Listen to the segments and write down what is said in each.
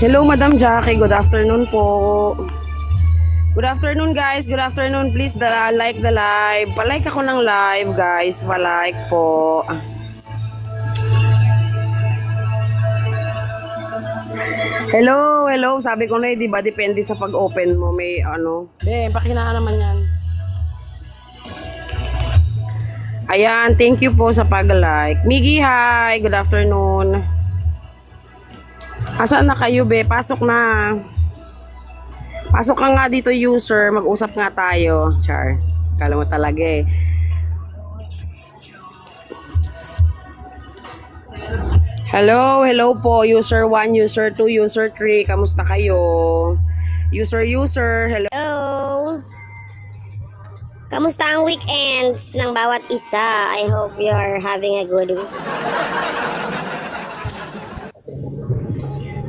Hello, Madam Jackie. Good afternoon po. Good afternoon, guys. Good afternoon. Please like the live. Palike ako ng live, guys. Palike po. Hello, hello. Sabi ko na, di ba, depende sa pag-open mo. May ano. Pakinaka naman yan. Ayan, thank you po sa pag-like. Miggy, hi. Good afternoon. Asan na kayo, be? Pasok na. Pasok ka nga dito, user. Mag-usap nga tayo. Char. Kala mo talaga eh. Hello, hello po. User 1, user 2, user 3. Kamusta kayo? User, hello. Hello. Kamusta ang weekends ng bawat isa? I hope you're having a good week.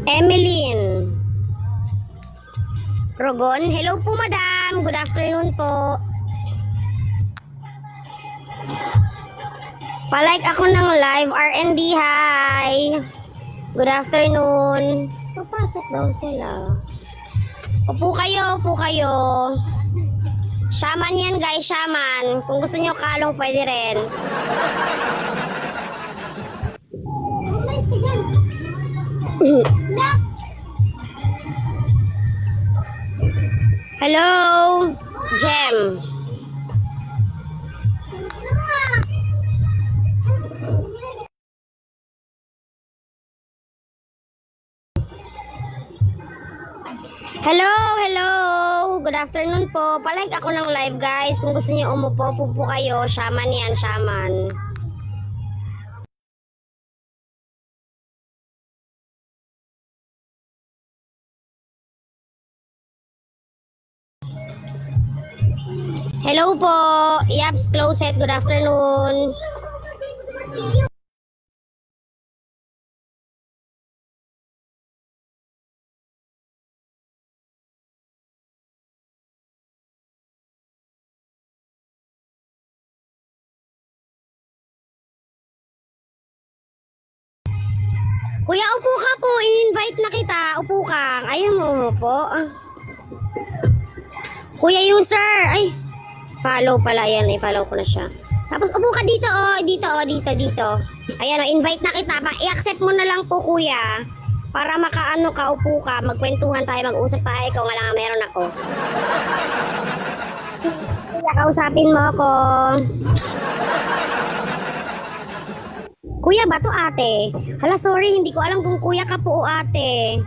Emeline Rogon, hello po madam. Good afternoon po. Palike ako ng live. R&D, hi. Good afternoon. Papasok daw sila. Upo kayo, upo kayo. Shaman yan guys, shaman. Kung gusto nyo kalong, pwede rin. Umalis ka dyan. Hello, Jem. Hello, hello. Good afternoon po. Palike ako ng live guys. Kung gusto niyo umupo, upo kayo. Shaman yan, shaman. Hello po, Yaps Closet, good afternoon. Kuya, upo ka po, in-invite na kita, upo ka. Ayaw mo umupo. Kuya user, ay. Follow pala yan, i-follow ko na siya. Tapos upo ka dito, dito. Ayan, invite na kita. I-accept mo na lang po, kuya. Para makaano ka, upo ka, magkwentuhan tayo, mag-usap tayo. Ikaw nga lang meron ako. Kuya, kausapin mo ako. Kuya ba to, ate? Hala, sorry, hindi ko alam kung kuya ka po o ate.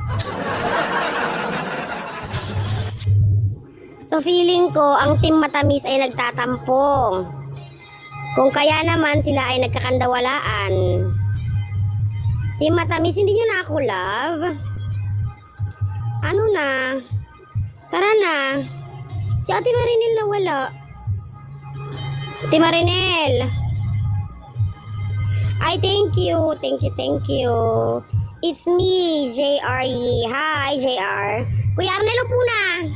So feeling ko, ang team matamis ay nagtatampong. Kung kaya naman sila ay nagkakandawalaan. Team matamis, hindi nyo na ako love? Ano na? Tara na. Si Ate Marinel na wala. Ate Marinel. Ay, thank you. Thank you. It's me, JR. Hi, JR. Kuya Arnel, upo na.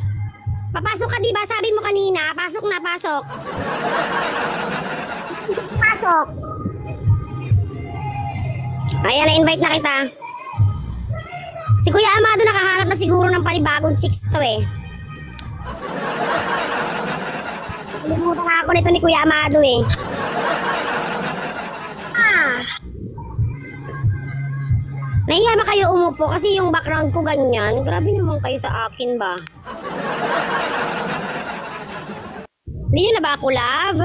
Papasok ka, diba? Sabi mo kanina, pasok na, pasok. Pasok. Ayan, na-invite na kita. Si Kuya Amado nakaharap na siguro ng panibagong chicks to eh. Nalimutan nga ako nito ni Kuya Amado eh. Nahiya ba kayo umupo? Kasi yung background ko ganyan. Grabe naman kayo sa akin ba? Hindi nyo na ba ako love?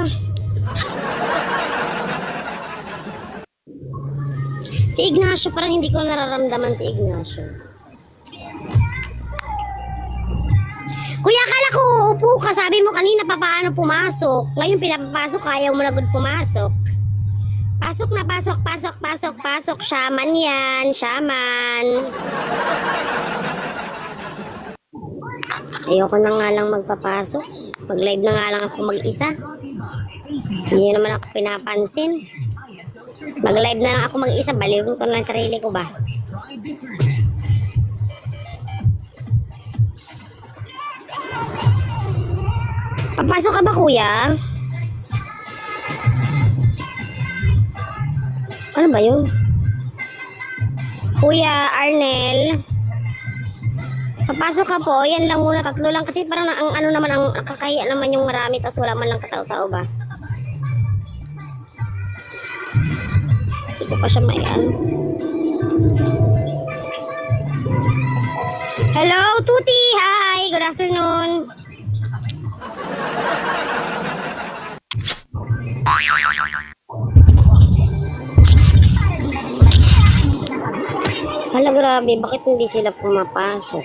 Si Ignacio, parang hindi ko nararamdaman si Ignacio. Kuya, akala ko upo ka. Sabi mo kanina pa paano pumasok. Ngayon pinapapasok, ayaw mo na good pumasok. Pasok na, pasok. Shaman yan, shaman. Ayoko na nga lang magpapasok. Mag-live na nga lang ako mag-isa. Hindi naman ako pinapansin. Mag-live na lang ako mag-isa. Baliwin ko na lang sarili ko ba? Papasok ka ba, kuya? Ano ba yun? Kuya Arnel, Papasok ka po, yan lang muna, 3 lang kasi parang ang ano naman, ang kakaya naman yung marami tapos wala man lang katao-tao ba. Hindi ko pa siya mayan. Hello, Tuti! Hi! Good afternoon! Hala, grabe. Bakit hindi sila pumapasok?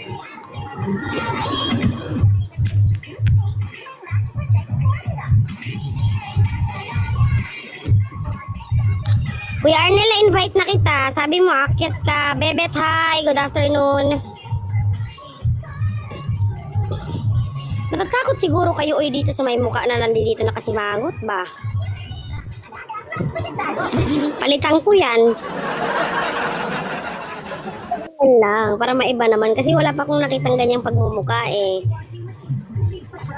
Kuya Arnel, invite na kita. Sabi mo, akyat ka. Bebet, hi. Good afternoon. Natatakot siguro kayo dito sa may mukha na nandito nakasimangot ba? Palitan ko yan. Yan lang, para maiba naman. Kasi wala pa akong nakitang ganyang pagmumuka eh.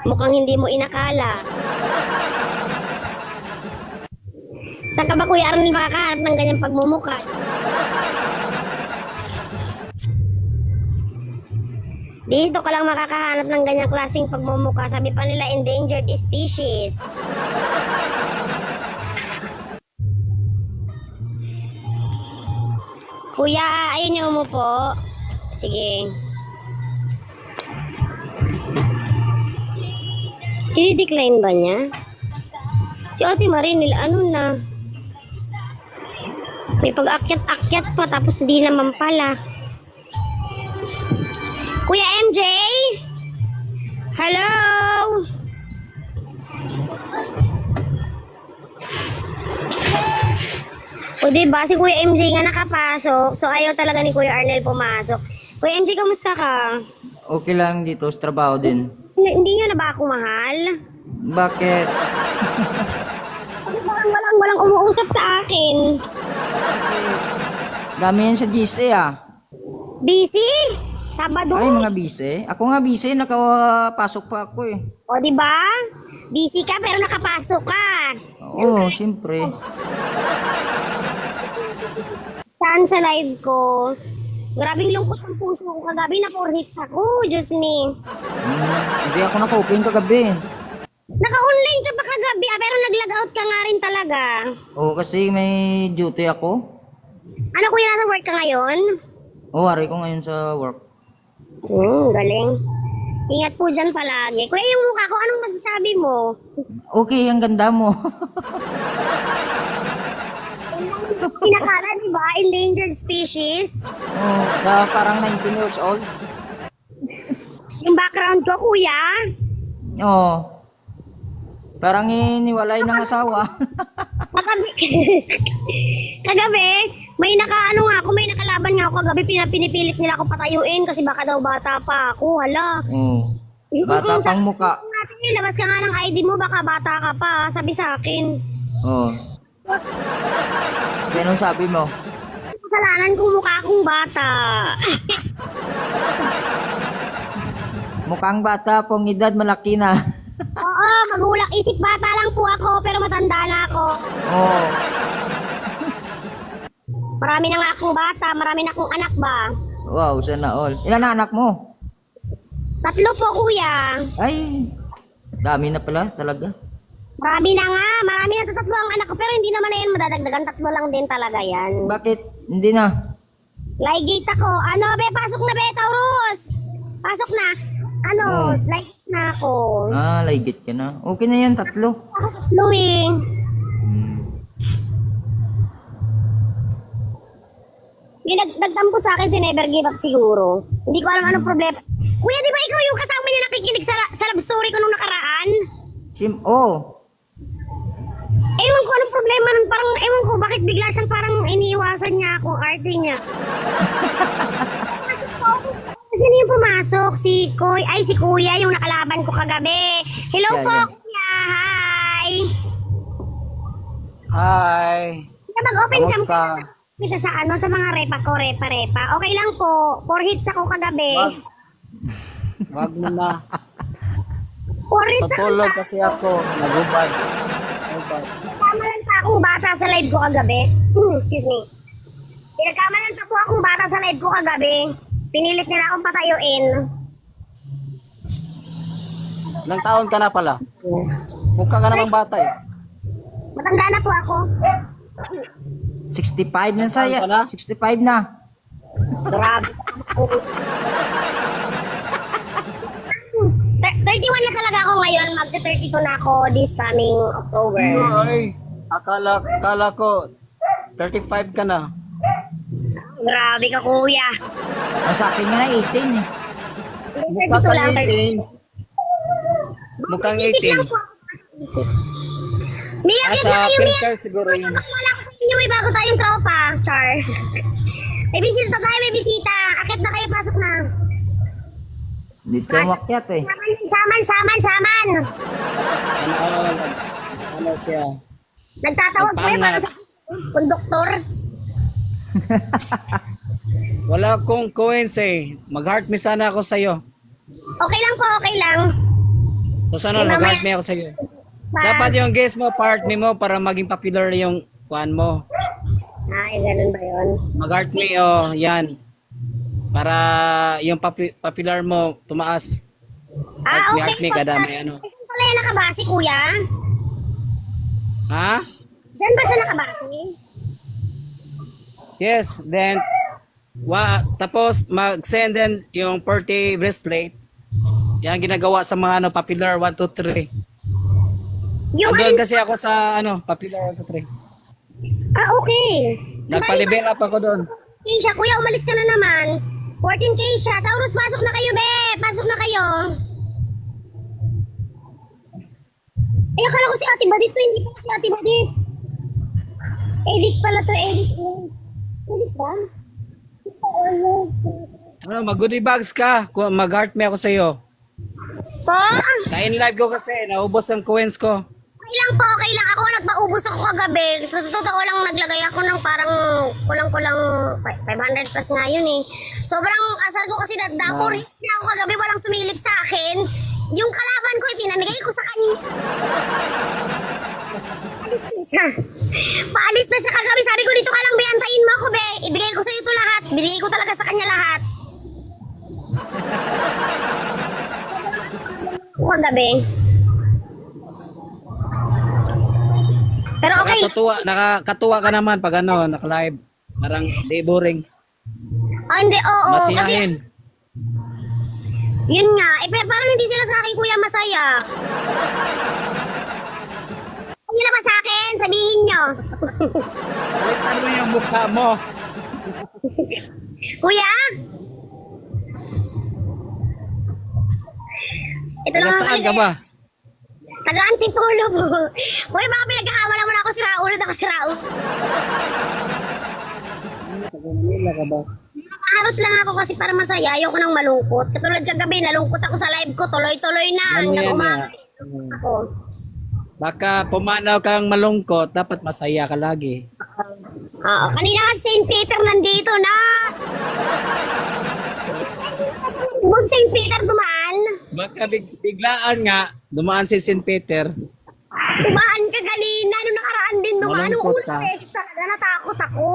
Mukhang hindi mo inakala. Saan ka ba, Kuya Arnel, makakahanap ng ganyang pagmumuka? Dito ka lang makakahanap ng ganyang klaseng pagmumuka. Sabi pa nila, endangered species. Kuya, ayaw niyo umupo? Sige. I-decline ba niya? Si Ate Marinil, ano na? May pag-akyat-akyat pa tapos di naman pala. Kuya MJ? Hello? O diba, si Kuya MJ nga nakapasok, so ayaw talaga ni Kuya Arnel pumasok. Kuya MJ, kamusta ka? Okay lang dito sa trabaho din. Hindi niyo na ba ako mahal? Bakit? Kasi walang umuusap sa akin. Dami yan sa GC ah. Busy? Sabado? Ay, mga busy. Ako nga busy, nakapasok pa ako eh. O diba? Busy ka pero nakapasok ka. Oo, siyempre. Saan sa live ko? Grabing lungkot ang puso ko kagabi, na 4 hits ako. Diyos me. Hindi ako naka-open kagabi. Naka-online ka ba kagabi pero nag-log out ka nga rin talaga. Oo, kasi may duty ako. Ano kuya, nasa work ka ngayon? Oo, ari ko ngayon sa work. Galing. Ingat po dyan palagi. Kuya, yung mukha ko, anong masasabi mo? Okay, ang ganda mo. Pinakala, di ba? Endangered species. Oo, parang 19 years old. Yung background ko, kuya. Oo. Parang iniwalay ng asawa. Kagabi, may nakaano nga ako, may nakalaban nga ako kagabi, pinipilit nila ako patayuin kasi baka daw bata pa ako, hala. Oo. Bata pang muka. Labas ka nga ng ID mo, baka bata ka pa, sabi sa akin. Oo. Ganun sabi mo. Kasalanan kung mukha akong bata. Mukhang bata, pong edad malaki na. Oo, magulang isip bata lang po ako, pero matanda na ako. Oo. Marami na nga akong bata, marami na akong anak ba? Wow, sana all. Ilan na anak mo? 3 po, kuya. Ay, dami na pala talaga. Marami na nga, marami na 3 ang anak ko, pero hindi naman na yan madadagdagan, 3 lang din talaga yan. Bakit? Hindi na. Ligate ako. Ano, be, pasok na, be, Taurus. Pasok na. Ano, ligate na ako. Ah, laigit ka na. Okay na yan, 3. Ako 3 eh. May nagtampo sa akin si Never Give Up siguro. Hindi ko alam anong problema. Kuya, di ba ikaw yung kasama niya nakikinig sa love story ko nung nakaraan? Ewan ko anong problema nun. Parang, ewan ko bakit bigla siyang parang iniiwasan niya ako, arte niya. Sino yung pumasok? Si Kuya, yung nakalaban ko kagabi. Hello Siya, po, yan. Kuya. Hi. Hi. Mag-open cam Kamusta? kita sa ano, sa mga repa ko, repa. Okay lang po. 4 hits ako kagabi. Wag mo na. 4 hits ako. Tutulog kasi ako. Nagubad. Pinagkamalan pa akong bata sa live ko kagabi. Excuse me. Pinagkamalan pa po akong bata sa live ko kagabi. Pinilit nila akong patayuin. Ilang taon ka na pala? Mukha ka namang bata eh. Matanda na po ako. 65 na saya. Ano ka na? 65 na. Grabe. 31 na talaga ako ngayon. Magte-32 na ako this coming October. Ay, akala ko 35 ka na. Grabe ka, kuya. Ang sa akin nga na 18 eh. Mukha 32 kang lang. 18. Mukhang Isip lang 18. po. Mia, Ah, get sa na kayo, Mia. picture siguro yun. Wala ko sa inyo, may bago tayong tropa. Char. May bisita tayo, may bisita. Akit na kayo, pasok na. Dito yung wakyat eh. Saman. Ano siya? Nagtatawag po eh, para sa konduktor. Wala akong coins eh. Mag-heart me sana ako sa'yo. Okay lang po, okay lang. So sana mag-heart me ako sa'yo. Dapat yung guest mo, partner mo para maging popular yung kuan mo. Ay, ganun ba yun? Mag-heart me, oh, yan. Para yung popular mo tumaas. Heart me, kada may ano. Saan pala yan nakabase, kuya? Ha? Diyan ba siya nakabase? Yes, then tapos mag-send din yung birthday bracelet. Yan ginagawa sa mga ano popular 1 2 3. Yung Andun kasi ako sa ano popular 1 2 3. okay. Nagpa-level up ako doon. Keisha, kuya, umalis ka na naman. 14 Keisha, Taurus, pasok na kayo, be. Pasok na kayo. Eh, akala ko si Ate Badit to, hindi pala si Ate Badit. Edit pala to, edit. Edit ba? Ano, mag-goodie bags ka. Mag-heart me ako sa'yo. Po? Kain live ko kasi, naubos ang coins ko. Okay lang po, okay lang. Ako nagpaubos ako kagabi. Sa totoo lang naglagay ako ng parang kulang-kulang 500 plus nga yun eh. Sobrang asar ko kasi dadako. Hits na ako kagabi, walang sumilip sa akin. Yung kalaban ko, ipinamigay ko sa kanya. Paalis na siya. Paalis na siya kagabi. Sabi ko, dito ka lang, be. Antayin mo ako, be. Ibigay ko sa'yo ito lahat. Binigay ko talaga sa kanya lahat. Kagabi. Pero okay. Nakakatuwa ka naman pag ano, naka-live. Parang di boring. Ah, hindi, oo. Masiyahin. Kasi, yun nga. Eh, pero parang hindi sila sa akin, kuya, masaya. Ano na ba sa akin? Sabihin nyo. Balikan mo yung mukha mo. Kuya? Ito Taga lang saan ka ba? Taga-Antipolo po. Kuya, baka pinagkakawala mo na ako si Raul at ako si Raul. Taga Manila ka ba? Nakaharot lang ako kasi para masaya. Ayoko nang malungkot. Katulad kagabi, nalungkot ako sa live ko. Tuloy-tuloy na. Ano Hanggang yan umaga. Ako. Baka pumanaw kang malungkot, dapat masaya ka lagi. Oo. Kanina kasi St. Peter nandito na. Bus St. Peter dumaan. Baka biglaan nga, dumaan si St. Peter. Dumaan ka kanina. Nung nakaraan din dumaan. Nung Malungkot unang ka. beses talaga natakot ako.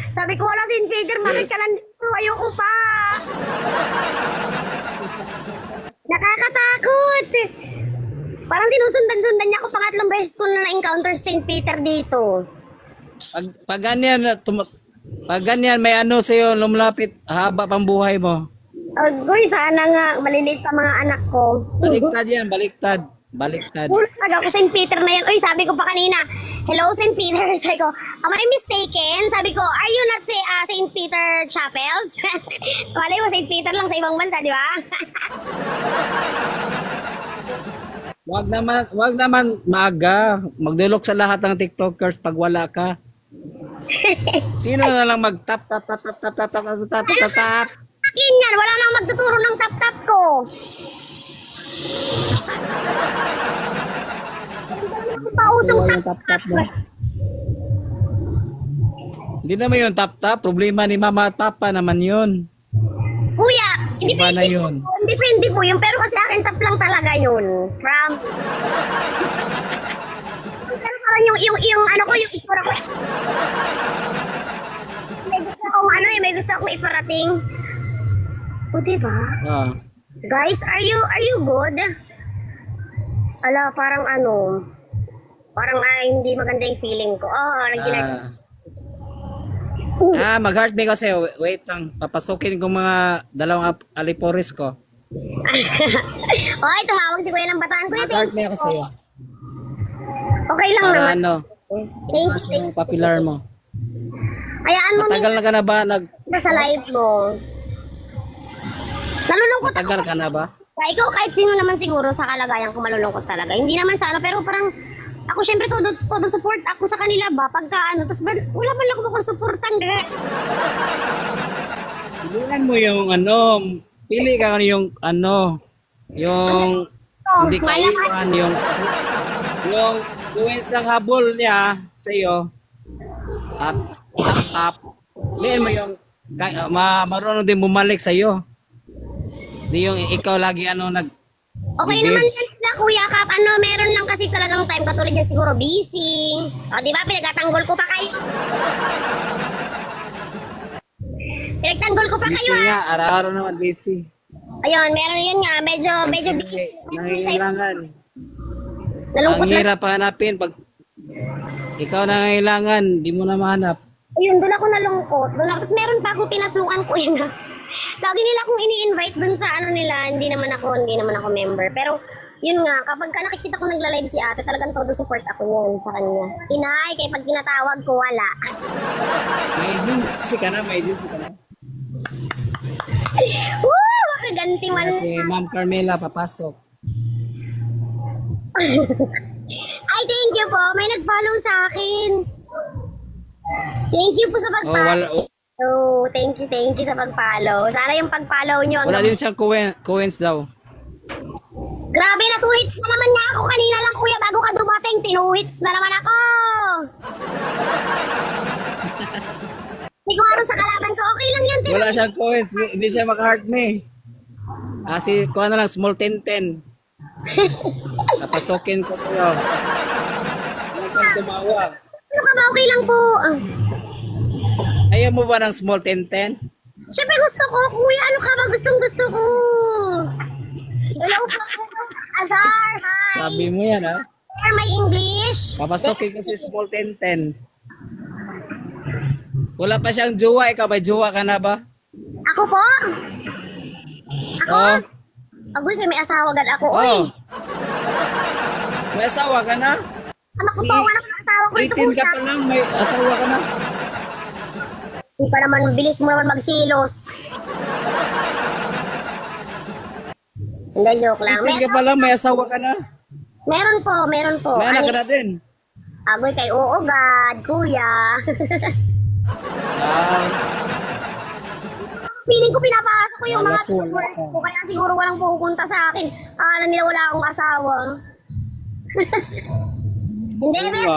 Sabi ko, wala St. Peter. Bakit ka nandito? Ayoko pa. Nakakatakot. Parang sinusundan-sundan niya ako. Pangatlong beses ko na na-encounter St. Peter dito. Pag ganyan, pag ganyan may ano sa'yo, lumapit, haba pang buhay mo. Agoy, sana nga. Maliliit pa mga anak ko. Baliktad yan, baliktad. Baliktad. Ulag ako St. Peter na yan. Uy, sabi ko pa kanina, hello St. Peter. Sabi ko, am I mistaken? Sabi ko, are you not St. Peter Chapels? Malay mo, St. Peter lang sa ibang bansa, di ba? Wag naman maaga. Magdulok sa lahat ng TikTokers pag wala ka. Sino na lang mag-tap. Akin yan, wala nang magtuturo ng tap-tap ko. Pausong Yung tap mo. Hindi naman yung tap. Problema ni Mama Tapa naman yun. Kuya, Iba na yun. depende po yun, pero kasi akin tap lang talaga yun. From... Pero parang yung ano ko, yung itsura ko. May gusto akong may gusto akong iparating. O, diba? Oh. Guys, are you good? Ala, parang parang hindi maganda yung feeling ko. Mag-heart me kasi. Wait lang. Papasukin ko mga dalawang aliporis ko. Oy, tumawag si Kuya ng Bataan. Kuya, Mag-heart me ako sa'yo. okay lang Para naman. Thank mas you. yung popular mo. Hayaan mo Matagal na ka na ba? sa live mo. Nalulungkot ako. Matagal ka na ba? Ikaw, kahit sino naman siguro sa kalagayan ko malulungkot talaga. Hindi naman sa pero parang ako syempre todo support ako sa kanila ba pagka tapos wala man lang akong supportan Pilihan mo yung pili ka yung yung hindi ka iwan, yung tuwins ng habol niya sa iyo. Tap. Pilihan mo yung marunong din bumalik sa iyo. Di yung ikaw lagi Okay naman yan na Kuya Kap. Meron lang kasi talagang time katulad yan siguro busy. O di ba pinagtatanggol ko pa kayo. Pinagtanggol ko pa busy kayo nga, araw-araw naman busy. Ayun, meron yun nga. Medyo busy. Nangailangan. Nalungkot Ang hirap hanapin pag ikaw nangailangan, di mo na mahanap. Ayun, doon ako nalungkot. Tapos meron pa akong pinasukan ko yun. Lagi nila akong ini-invite dun sa nila. Hindi naman ako member. Pero yun nga, kapag nakikita ko nagla-live si ate, talagang todo support ako yun sa kanya. Inay, kaya pag tinatawag ko, wala. May agency ka na. Woo! Makaganti man. Si Ma'am Carmela papasok. Ay, thank you po. May nag-follow sa akin. Thank you po sa pag-follow. Thank you sa pag-follow. Sana yung pag-follow nyo. Wala din siyang coins daw. Grabe na 2 hits na naman niya ako. Kanina lang kuya bago ka dumating. 2 hits na naman ako. Hindi ko sa kalaban ko. Okay lang yan. Wala siyang coins. Hindi siya maka-heart me. Kuha na lang small 10-10. Napasokin ko sa'yo. Huwag kang tumawa. Ano ka ba? Okay lang po. Ayaw mo ba ng small 10-10? Siyempre gusto ko. Kuya, ano ka ba? Gusto ko. Hello po. Azar, hi. Sabi mo yan ha. Sir, may English. Papasokin kasi small 10-10. Wala pa siyang jowa. Ikaw may jowa ka na ba? Ako po? Ako? Oo. Agoy, may asawa agad ako. Uy. Oh. May asawa ka na? Anak ko to, anak ng asawa ko. 18 ka pa lang, may asawa ka na. Hindi pa naman, bilis mo naman magsilos. Hindi, joke lang. 18 ka pa lang, may asawa ka na. Meron po. May anak ka na din. Agoy kay oo, God, kuya. Feeling ko pinapasok ko yung mga viewers ko, kaya siguro walang pupunta sa akin. Akala nila wala akong asawa. Hindi, bes.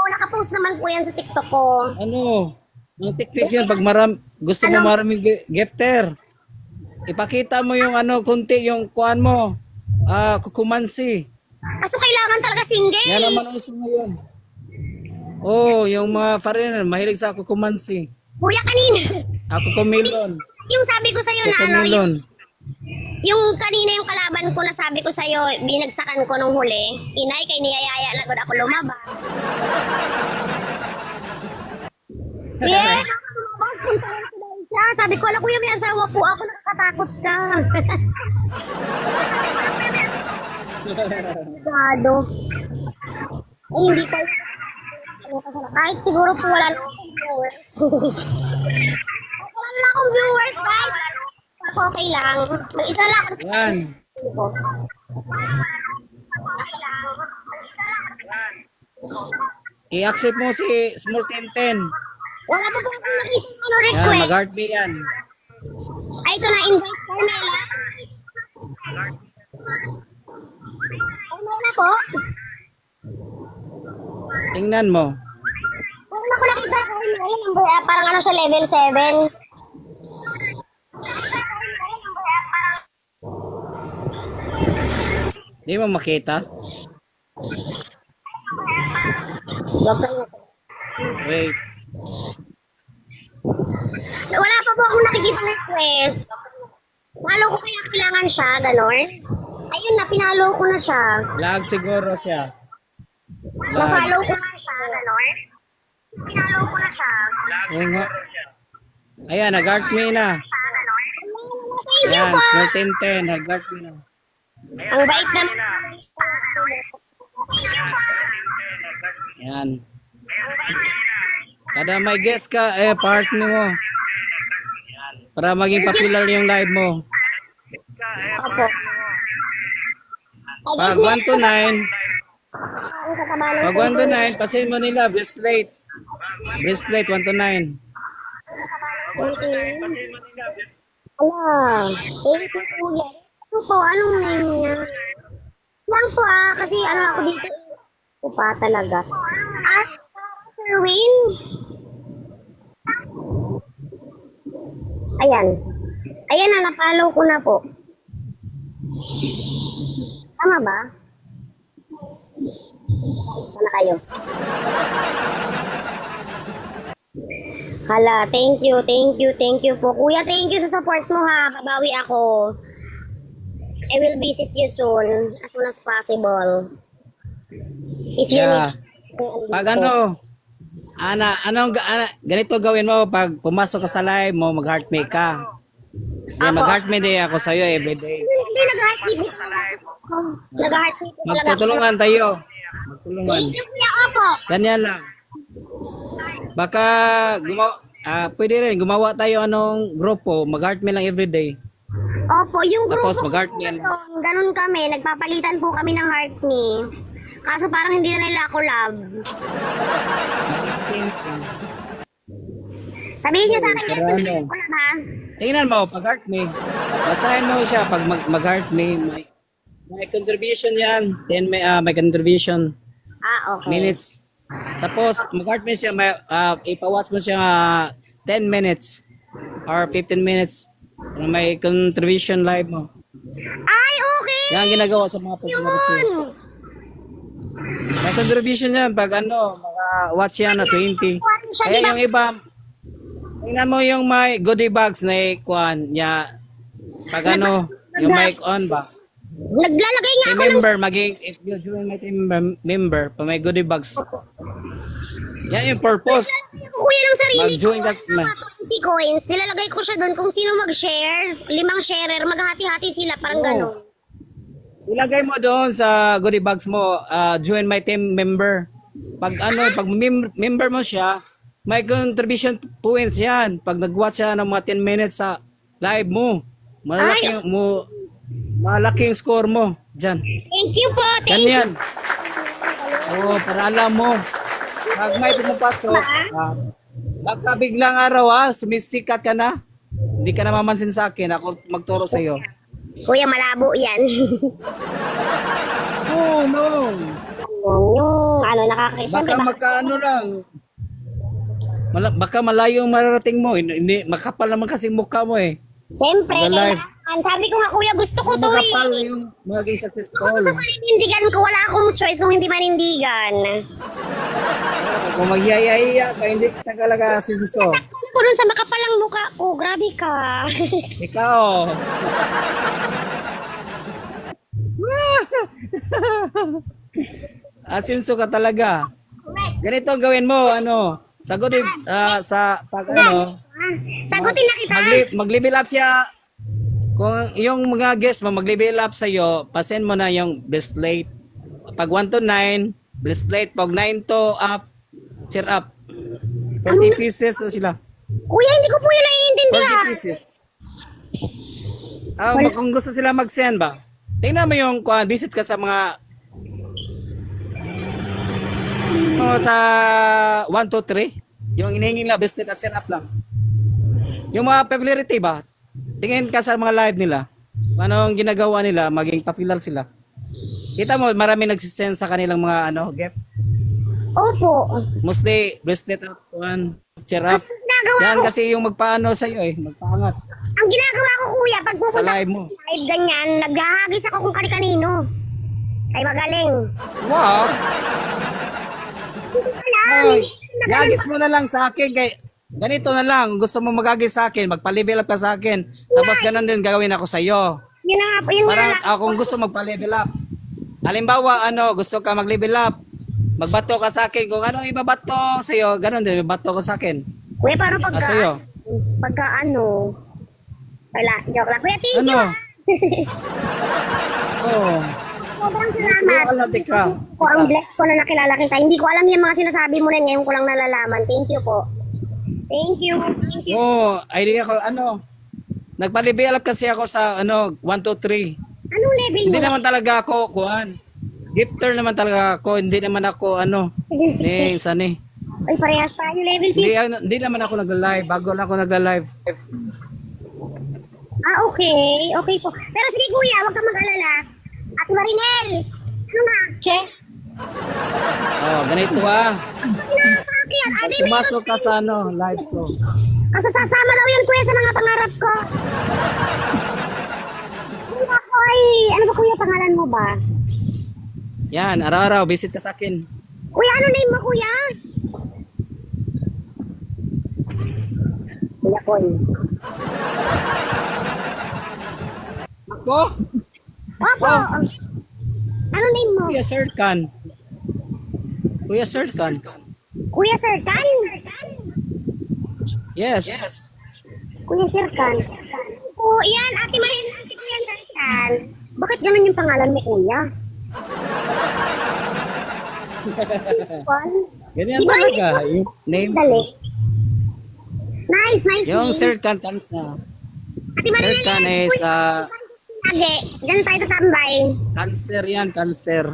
Nakapost naman po yan sa TikTok ko. Ang technique yun, pag gusto mo maraming gifter, ipakita mo yung kunti, yung kuhan mo, kukumansi. Kaso kailangan talaga single. Yan naman uso mo yun. Yung mga foreigner, mahilig sa kukumansi. Kuya, kanina. Kukumilon. Yung sabi ko sa'yo na yung kanina yung kalaban ko na sabi ko sa'yo, binagsakan ko nung huli, inay kay niyayaya na gud ako lumabas. Yeah, lumabas punta ko siya. Sabi ko, ala kuya, may asawa po ako, nakakatakot ka. Gado. Hindi pa kahit siguro po wala na akong viewers. Wala na akong viewers, guys. Ako okay lang. Mag-isa lang. Yan. Okay lang. Mag-isa lang. I-accept mo si Small 1010. Wala pa po akong nakita request. Mag-heart me yan. Ay, ito na, invite Carmela. Carmela po. Tingnan mo. Wala ko nakita Carmela. Number, parang siya level 7. Di mo makita? Wait. Wala pa po akong nakikita request. Palo ko kaya kailangan siya, ganon. Ayun na, pinalo ko na siya. Lag siguro siya. Lag. Na-follow ko na siya, ganon. Pinalo ko na siya. Oo nga. Ayan, nag-art me na. Thank you Ayan, po. small 10-10, nag-art me na. Ang bait naman. Ayan. Kada may guest ka, partner mo. Para maging popular yung live mo. Opo. Pag 1 to 9, pag 1 to 9, pasin mo nila, bracelet. Bracelet, 1 to 9. Ala, thank you po yan. Ano po, anong name niya? Lang po kasi ano ako dito. Pa talaga. Sir Wayne? Ayan. Ayan na, napalaw ko na po. Tama ba? Sana kayo. Hala, thank you po. Kuya, thank you sa support mo ha. Babawi ako. I will visit you soon, as soon as possible. If you Yeah. need... Pag ano, ganito gawin mo pag pumasok ka sa live mo, mag-heartmate ka. Yeah, mag-heartmate day ako sa'yo everyday. Hindi, nag-heartbeat. Nag-heartbeat talaga. Magtutulungan tayo. Magtulungan. Thank you, kuya. Opo. Ganyan lang. Baka pwede rin gumawa tayo anong grupo, mag-heartmate lang everyday. Opo, yung Tapos grupo mag-heartmate. ganun kami. Nagpapalitan po kami ng heart me. Kaso parang hindi na nila ako love. Sabihin niyo sa akin, guys, na nila ako love, ha? Tingnan mo, pag heartmate, basahin mo siya pag mag-heartmate, may contribution yan. May contribution Okay. minutes. Tapos, mag-heartmate siya, ipawatch mo siya 10 minutes or 15 minutes. May contribution live mo. Ay, okay! Yan ang ginagawa sa mga popularity. Yun! May contribution yan pag watch yan na 20. Kaya yung iba, tingnan mo yung may goodie bags na ikuan niya. Pag yung mic on ba? Naglalagay nga ako ng... Member, if you join my team member, pa may goodie bags. Yan yung purpose. Kuya ng sarili ko, Mag-join that na. 20 coins. Nilalagay ko siya doon kung sino mag-share. 5 sharer, maghati-hati sila, parang Oo. gano'n. Ilagay mo doon sa goodie bags mo, join my team member. Pag member mo siya, may contribution points yan. Pag nag-watch siya ng mga 10 minutes sa live mo, malaking score mo dyan. Thank you po, thank you. Ganyan. Oo, para alam mo. Pag may pumapasok, baka biglang araw sumisikat ka na. Hindi ka na mamansin sa akin. Ako magturo sa iyo. Kuya, malabo yan. Oh, no. Yung Baka magkaano lang. Baka malayo yung mararating mo. Hindi, makapal naman kasi mukha mo eh. Siyempre, Live. kailangan. Sabi ko nga, kuya, gusto ko to Makapal eh. yung maging Gusto successful. ko sa panindigan ko, wala akong choice kung hindi manindigan. Kung magyayaya ka, hindi ka talaga sinso. Ako dun sa makapalang mukha ko, grabe ka. Ikaw. Asinso ka talaga. Ganito ang gawin mo, sagot sa pag Sagutin na kita. mag-level up siya. Kung yung mga guest mo mag-level up sa iyo, pasend mo na yung bracelet. Pag 1 to 9, bracelet. Pag 9 to up, cheer up. 40 pieces na sila. Kuya, hindi ko po yun 40 naiintindihan. pieces. Kung gusto sila mag-send ba? Tingnan mo yung visit ka sa mga sa 1, 2, 3. Yung inihingin na bracelet at cheer up lang. Yung mga popularity ba? Tingin ka sa mga live nila. Ano ang ginagawa nila, maging popular sila. Kita mo, marami nagsisend sa kanilang mga gift. Opo. Mostly, bracelet up, cheer up. Yan kasi yung magpaano sa iyo magpaangat. Ang ginagawa ko, kuya, pag Sa pupunta live mo. sa live ganyan, naghahagis ako kung kani-kanino. Ay, magaling. Wow! Hindi ko alam. Ay, gagis mo na lang sa akin kay Ganito na lang, gusto mo magagi sa akin, magpa-level up ka sa akin. Tapos ganun din gagawin ako sa iyo. Yun na nga po, yun Parang nga lang. akong gusto magpa-level up. Halimbawa, gusto ka mag-level up. Magbato ka sa akin. Kung ano ibabato sa iyo, ganun din, ibabato ko sa akin. Kuya, paano Sa'yo. pagka wala, joke lang. Kuya, thank you. Ano? Oh. Sobrang salamat. Alam ka. Ko ang bless ko na nakilala kita. Hindi ko alam yung mga sinasabi mo na yun, ngayon ko lang nalalaman. Thank you po. Thank you. Thank you. Oh, idea ko, nagpa-level up kasi ako sa, 1, 2, 3. Anong level mo? Hindi naman talaga ako, gifter naman talaga ako, hindi naman ako, sani. Ay, parehas tayo. Level 50. Hindi naman ako nagla-live, bago lang ako nagla-live. Ah, okay. Okay po. Pero sige kuya, huwag kang mag-alala. Ate Marinel, ano nga? Che? Oh, ganito ah. Nakakakiyat. Ate, Pumasok ka sa live ko. kasasama daw yan kuya sa mga pangarap ko. Kuya ko ay, ano ba kuya, pangalan mo ba? Yan, araw-araw, visit ka sa akin. Kuya, ano name mo kuya? Kuya Koy. Ako? Opo. Ano name mo? Kuya Serkan. Kuya Serkan. Kuya Serkan? Yes. Kuya Serkan. Oo, yan. Ate Marinel, si Kuya Serkan. Bakit ganun yung pangalan mo, kuya? Ganyan talaga. Yung name. Dali. Nice Yung name. Serkan kansa. Ate Marinel, Serkan yan. is Lagi. Ganun tayo tatambay. cancer yan, cancer.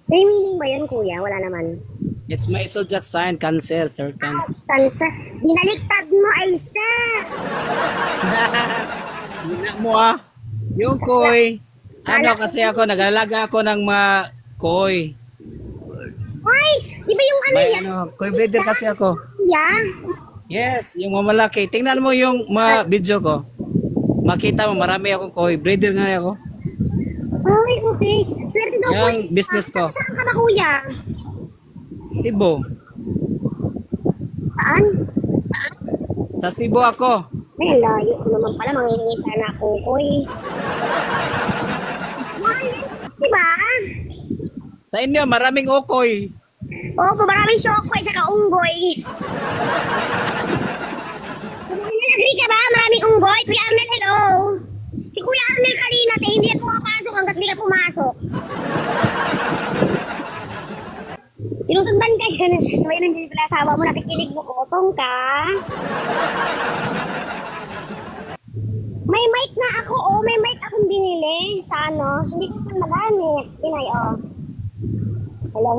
May meaning ba yun, kuya? Wala naman. It's my zodiac sign, cancer, Serkan. Tansa. Binaliktad mo, Aisa. Hina mo ah. Yung koi. Kasi ako, nag-alaga ako ng mga koi. Ay, di ba yung ano May yan? koi breeder kasi ako. Yan. Yes, yung mamalaki. Tingnan mo yung mga video ko. Makita mo, marami akong koi. Breeder nga ako. Ay, okay. Swerte daw, kuya. Yung business ko. Saan ka ba, kuya? Tibo. Saan? Sa Cebu ako. Ay, layo ko naman pala. Mangingi sana ako, kuy. Diba? Sa inyo, maraming okoy. Opo, maraming shokoy tsaka unggoy. Agree ka ba? Maraming unggoy. Kuya Arnel, hello. Si Kuya Arnel kanina, hindi yan pumapasok hanggat hindi ka pumasok. Sinusundan ka yan. Sabay nandiyan pala asawa mo, nakikinig mo, kotong ka. May mic na ako, may mic akong binili sa hindi ko man magamit. Pinay, Hello.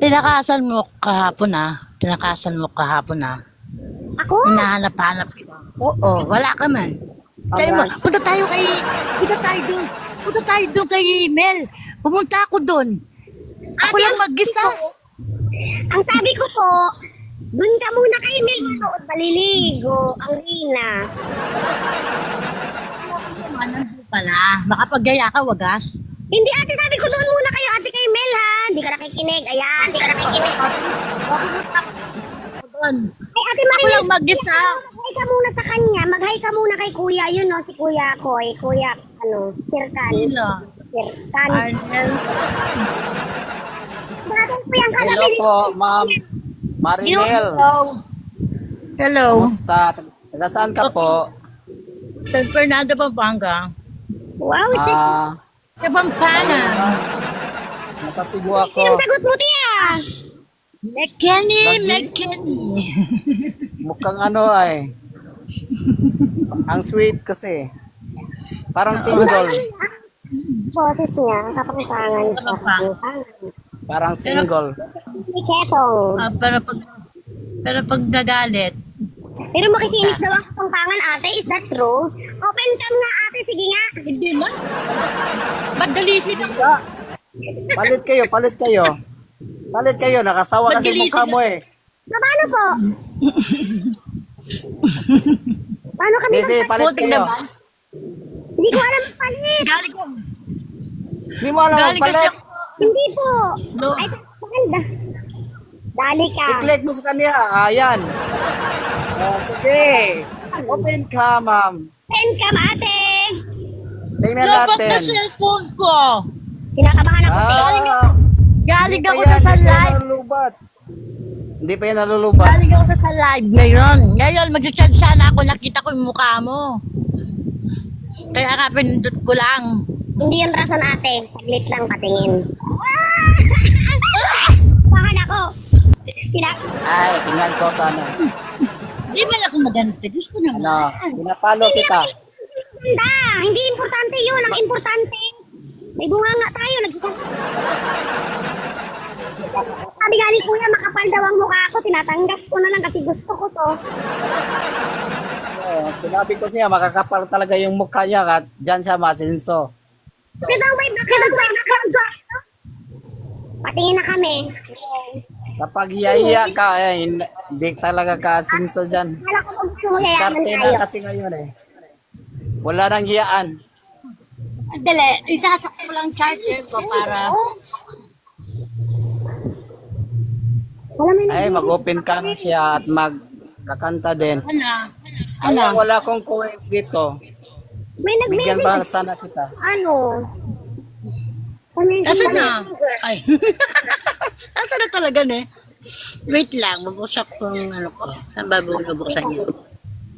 Tinakasan mo kahapon Ako? Hinahanap-hanap kita. Oo, wala ka man. Sabi mo, punta tayo doon kay Mel. Pumunta ako doon. Ako lang mag-isa. Ang sabi ko po, dun ka muna kay Mel manood, maliligo, ang Rina. Nandun pala. Makapaggaya ka, wagas. Hindi ate, sabi ko doon muna kayo ate kay Mel ha. Hindi ka nakikinig, ayan, hindi ka nakikinig. Doon. Ay ate Ako Marimel, lang mag-isa. mag-hi ka muna sa kanya, mag-hi ka muna kay kuya, yun si kuya Koy, kuya, Sirkan. Sino? Sirkan. Arnel. Bakit po yung kagabi? Hello po, ma'am. Marinel. Hello. Kumusta? Taga saan ka po? San Fernando, Pampanga. Wow, chicks. Kapampangan. Nasa Cebu ako. Sinong sagot mo, tiya? McKenny. Mukhang ang sweet kasi. Parang single. Boses niya, kapangpangan siya. Kapampangan. Parang single. May ketong. Pero pag nagalit, Pero makikinis daw ang kapangpangan, ate. Is that true? Open cam nga, ate. Sige nga. hindi man. Madalisin ako. Palit kayo. Nakasawa kasi Magilisin mukha mo eh. Paano po? Paano kami Kasi palit Puting kayo. naman. Hindi ko alam palit. Galing ko. Hindi mo alam Galing kasi palit. ako. Hindi po. No. Ay, maganda. Dali ka. I-click mo sa kanya. Ayan. Sige. Open ka, ma'am. Pen ka, ate. Tingnan Dapat na natin. cellphone ko. Kinakabahan ako. Galing Hindi ako pa sa yan, hindi pa live. yan nalulubat. Hindi pa yan nalulubat. Galing ako sa live ngayon. Ngayon, mag-chat sana ako. Nakita ko yung mukha mo. Kaya nga, pinindot ko lang. Hindi yung rason, ate. Saglit lang patingin. Bahan ako. Ay, tingnan ko sana. Hindi ba ako maganda? Gusto naman. Ano, pinapalo kita. Hindi. Hindi importante yun. Ang importante, may bunga nga tayo. Sabi nga ni kuya, makapal daw ang mukha ko. Tinatanggap ko na lang kasi gusto ko to. Oh, sinabi ko siya, makakapal talaga yung mukha niya at dyan siya masinso. Patingin na kami. Kapag hiya ka, hindi talaga kasinso dyan. Kala ko kung gusto mo yayaman Diskarte tayo. na kasi ngayon eh. Wala nang hiyaan. Dali, isasakto ko lang charger ko para... Wala may Ay, mag-open ka na siya at magkakanta din. Ano? Ay, wala akong coins dito. Bigyan ba nag-message. sana kita? Ano? Asan na? Ay. Asan na talaga ne? Wait lang, mabuksak ko ang ano ko. Saan ba bubuksan niyo?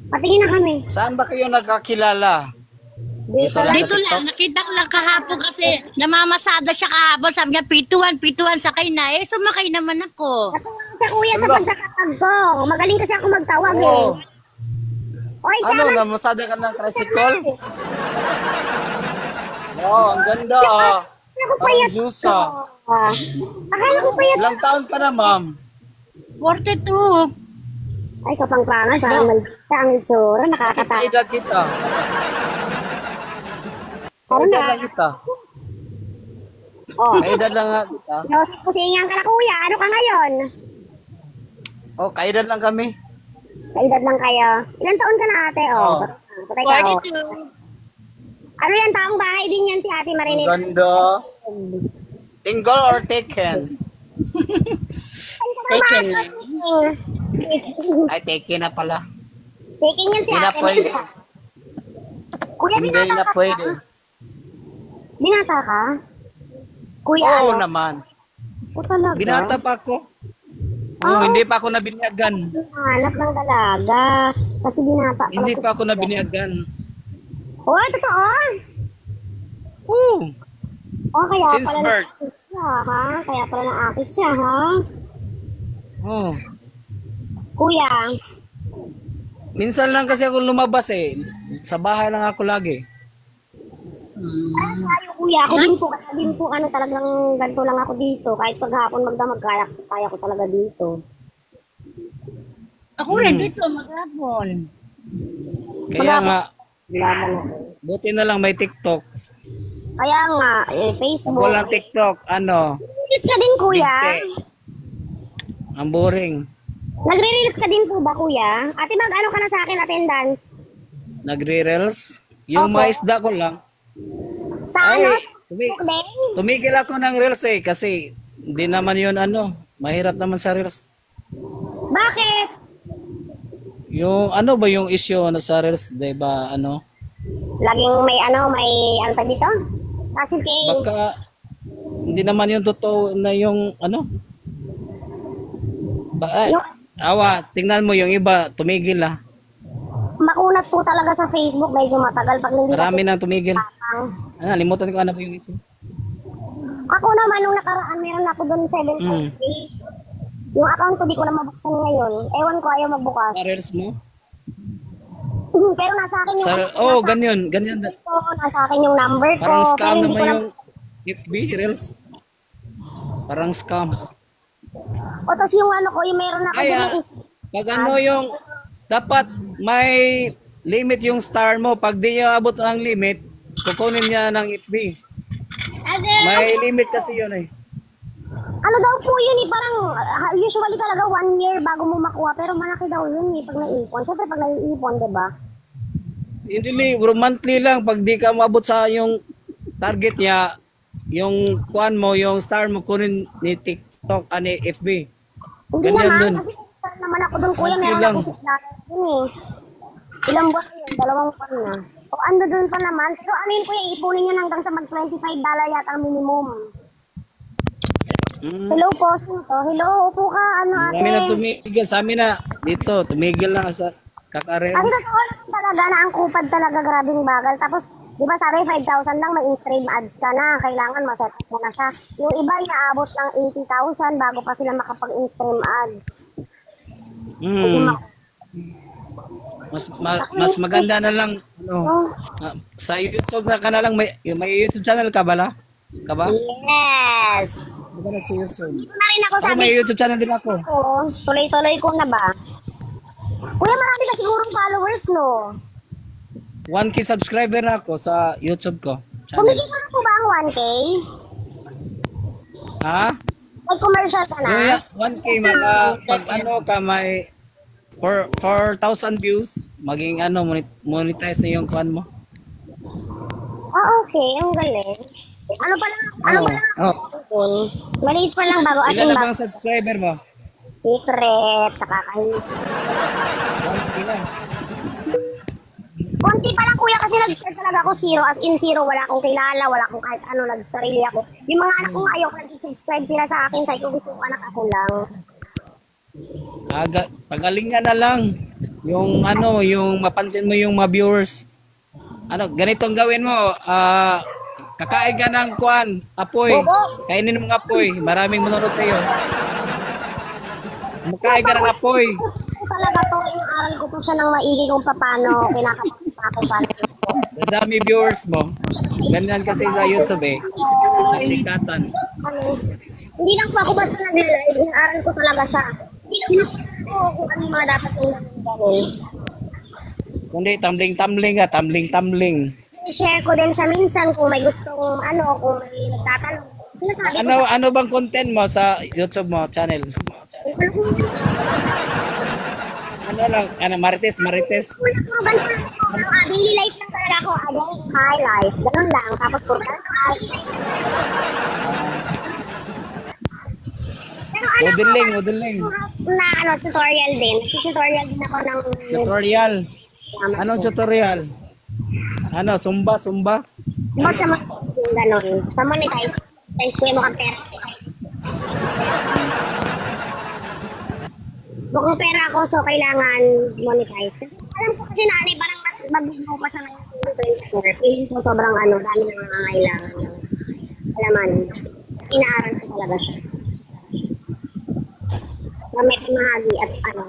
Patingin na kami. Saan ba kayo nagkakilala? Dito lang. Dito lang, nakita ko lang kahapon kasi namamasada siya kahapon. Sabi niya, pituan sakay na. Eh, sumakay naman ako. Natulungan sa kuya sa pagkakatag ko. Magaling kasi ako magtawag eh. Oh, Oy, ano, sama. namasada ka ng tricycle? Oh, ang ganda ah. Akala ko Ang payat juice ko. ah. Akala ko payat. Ilang taon ka na, ma'am? 42. Ay, kapangpangan. Parang malita ang itsura. Kita Nakakatakot. edad kita. Parang Edad lang kita. Oh. Kaedad lang nga kita. Pusingan ka na kuya. Ano ka ngayon? Oh, kaedad lang kami. Kaedad lang kayo. Ilan taon ka na ate? Oh. Oh. Patay ka. Oh. 42. Ano yan? Taong bahay din yan si ate Ang Marinette. ganda. Tingle or taken? Taken na. Ay, taken na pala. Taking yan si Hindi na ate. pwede. Kuya, Hindi binata na ka? pwede. Binata ka? Kuya, Oo ano? naman. O talaga? Binata pa ako. Oh, hindi pa ako nabinyagan. Hanap ng dalaga. Kasi binata pala Hindi si- pa ako nabinyagan. Oh, totoo? Oo. Oh, kaya Since pala birth. nakakit siya, ha? Kaya pala nakakit siya, ha? Oh. Kuya, Minsan lang kasi ako lumabas eh. Sa bahay lang ako lagi. ano sa'yo, kuya? Ako din po, kasi din po, ano, talagang ganito lang ako dito. Kahit paghapon magdamag, kaya ko talaga dito. Ako rin dito, maghapon. Kaya nga, Laban ako. buti na lang may TikTok. Kaya nga, Pag Facebook. walang TikTok, ano, Nag-reels ka din, kuya? Bigte. Ang boring. Nagre-reels ka din po ba, kuya? Ate, mag-ano ka na sa akin, attendance? Nagre-reels. Yung mga isda ko lang. Sa Ay, ano? tumi- Facebook din? tumigil ako ng reels eh. Kasi hindi naman yun ano. Mahirap naman sa reels. Bakit? Yung ano ba yung issue ano, sa reels? Diba ano? Laging may ano, may ano tawag dito? Kasi kay... Baka hindi naman yung totoo na yung ano. Ay, awa, tingnan mo yung iba, tumigil ah. Makunat po talaga sa Facebook, medyo matagal pag hindi Marami nang tumigil. kasi... Limutan ko ano ba yung issue. Ako naman, nung nakaraan, meron ako doon 770. Yung account ko, di ko na mabuksan ngayon. Ewan ko, ayaw magbukas. Sa reels mo? Pero nasa akin yung... Sa, oh, ganyan. Ganyan. ko, nasa akin yung number ko. Parang Pero scam hindi ko naman na... yung FB reels. Parang scam. O, tapos yung ano ko, yung meron ako Kaya, doon is... pag ano yung, dapat may limit yung star mo. Pag di niya abot ang limit, kukunin niya ng FB. May limit kasi yun eh. Ano daw po yun eh, parang usually talaga 1 year bago mo makuha. Pero malaki daw yun eh, pag naiipon. Siyempre pag naiipon, diba? Hindi, monthly lang. Pag di ka mabot sa yung target niya, yung kuan mo, yung star mo, kunin ni TikTok, ni FB. Hindi Ganyan naman, dun. kasi start naman ako doon, kuya, Okay meron lang. akong $6 dun eh. Ilang buwan na yun, 2 buwan na. O ando doon pa naman, pero ano yun kuya, ipunin nyo hanggang sa mag $25 yata ang minimum. Hello po, sino to? Hello, upo ka, ano ate? Kami na tumigil. Sa amin na, dito, tumigil na sa kakares. Kasi totoo lang talaga na ang kupad talaga, grabing bagal. Tapos, di ba sabi 5,000 lang, may in-stream ads ka na. Kailangan ma-set up mo na siya. Yung iba, inaabot ng 80,000 bago pa sila makapag-in-stream ads. Mas maganda na lang, ano, sa YouTube na ka na lang, may YouTube channel ka ba? Yes! Maganda sa YouTube. Dito na rin ako Ako sabi may YouTube channel din ako. ko, tuloy-tuloy ko na ba? Kuya, marami ka sigurong followers, no? 1K subscriber na ako sa YouTube ko. Channel. Kumikita na po ba ang 1K? Ha? May commercial ka na? Yung 1K, pag ano ka, may 4,000 views, maging ano, monetize na yung kuan mo. Ah, okay. Ang galing. Ano pa lang? Oh. Maliit pa lang bago. As Ilan in, na bang subscriber mo? secret. Nakakahiya. 1K lang. Konti pa lang kuya kasi nag-start talaga ako zero. As in zero. Wala akong kilala. Wala akong kahit ano. Nagsarili ako. Yung mga anak ko nga ayaw nag-subscribe sila sa akin. Sabi ko gusto ko anak ako lang. Pagalingan na lang. Yung ano, yung mapansin mo yung mga viewers. Ano, ganito ang gawin mo. Kakain ka ng kuan, apoy. Kainin mo ng apoy. Maraming manonood sa iyo. Makain ka ng apoy. Talaga to. Yung aral ko po siya ng maigi kung paano kinakapag Dami viewers mo. Ganyan kasi sa YouTube eh. Nasikatan. Hindi lang po ako basta nag-live. Inaaral ko talaga siya. Hindi lang ko kung ano yung mga dapat yung gawin. Kundi tumbling-tumbling ka, tumbling-tumbling. I-share ko din siya minsan kung may gustong ano, kung may nagtatanong. Sinasabi ko Ano bang content mo sa YouTube mo channel? Ano lang, Marites. Puro ganito lang ako. Daily life lang talaga ako. High life. Ganun lang. Tapos puro ganito. Pero ano Modeling. na ano, tutorial din. Tutorial din ako ng... Tutorial. Anong tutorial? Ano, Zumba? About sa mga ganun. Sa monetize. Monetize ko yung mga pera. Mukhang pera ako, so kailangan monetize. Alam ko kasi nanay, parang mas magbubuo pa sa ngayon sa 24. Feeling ko sobrang ano, dami na nangangailangan. Alaman, inaaral ko talaga siya. May pamahagi at ano,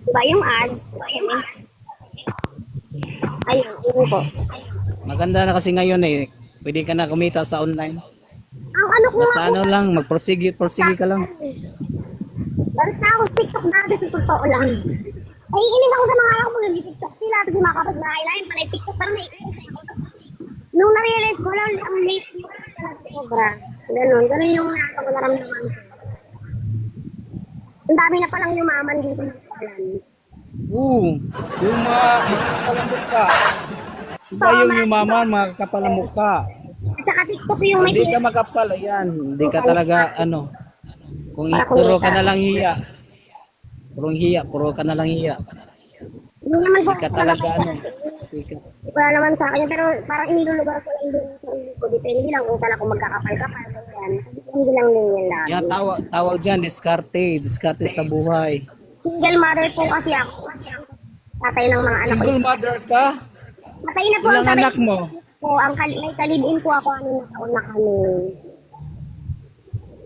diba yung ads? Ayun, yun po. Maganda na kasi ngayon eh. Pwede ka na kumita sa online. Ang ano ko Basta ano lang, mag-proceed ka lang. Barit na ako sa TikTok dati sa totoo lang. Ay, inis ako sa mga ako mag-TikTok sila. Tapos yung mga kapag-bahay lang, panay TikTok parang may nung na-realize ko lang, ang late ko sobra. Ganun yung naramdaman ko. Ang dami na palang yumaman dito ng kalan. Yung mga kapalambok ka. Iba yung yumaman, mga kapalambok ka. At saka TikTok yung may Hindi ka makapal, ayan. Hindi ka talaga, ano. Kung puro ka na lang hiya. Puro ka na lang hiya. Hindi naman po Hindi ka talaga, ano. wala naman sa akin, pero parang inilulugar ko lang din sa sarili ko. Depende lang kung saan ako magkakapal-kapal. Hindi lang din yan lang. Yan, tawag dyan, diskarte sa buhay. Single mother po kasi ako. Tatay ng mga anak ko. Single mother ka? Patay na po ang Ilang tatay anak mo? po. May kalibin po ako. Ano na taon na kami.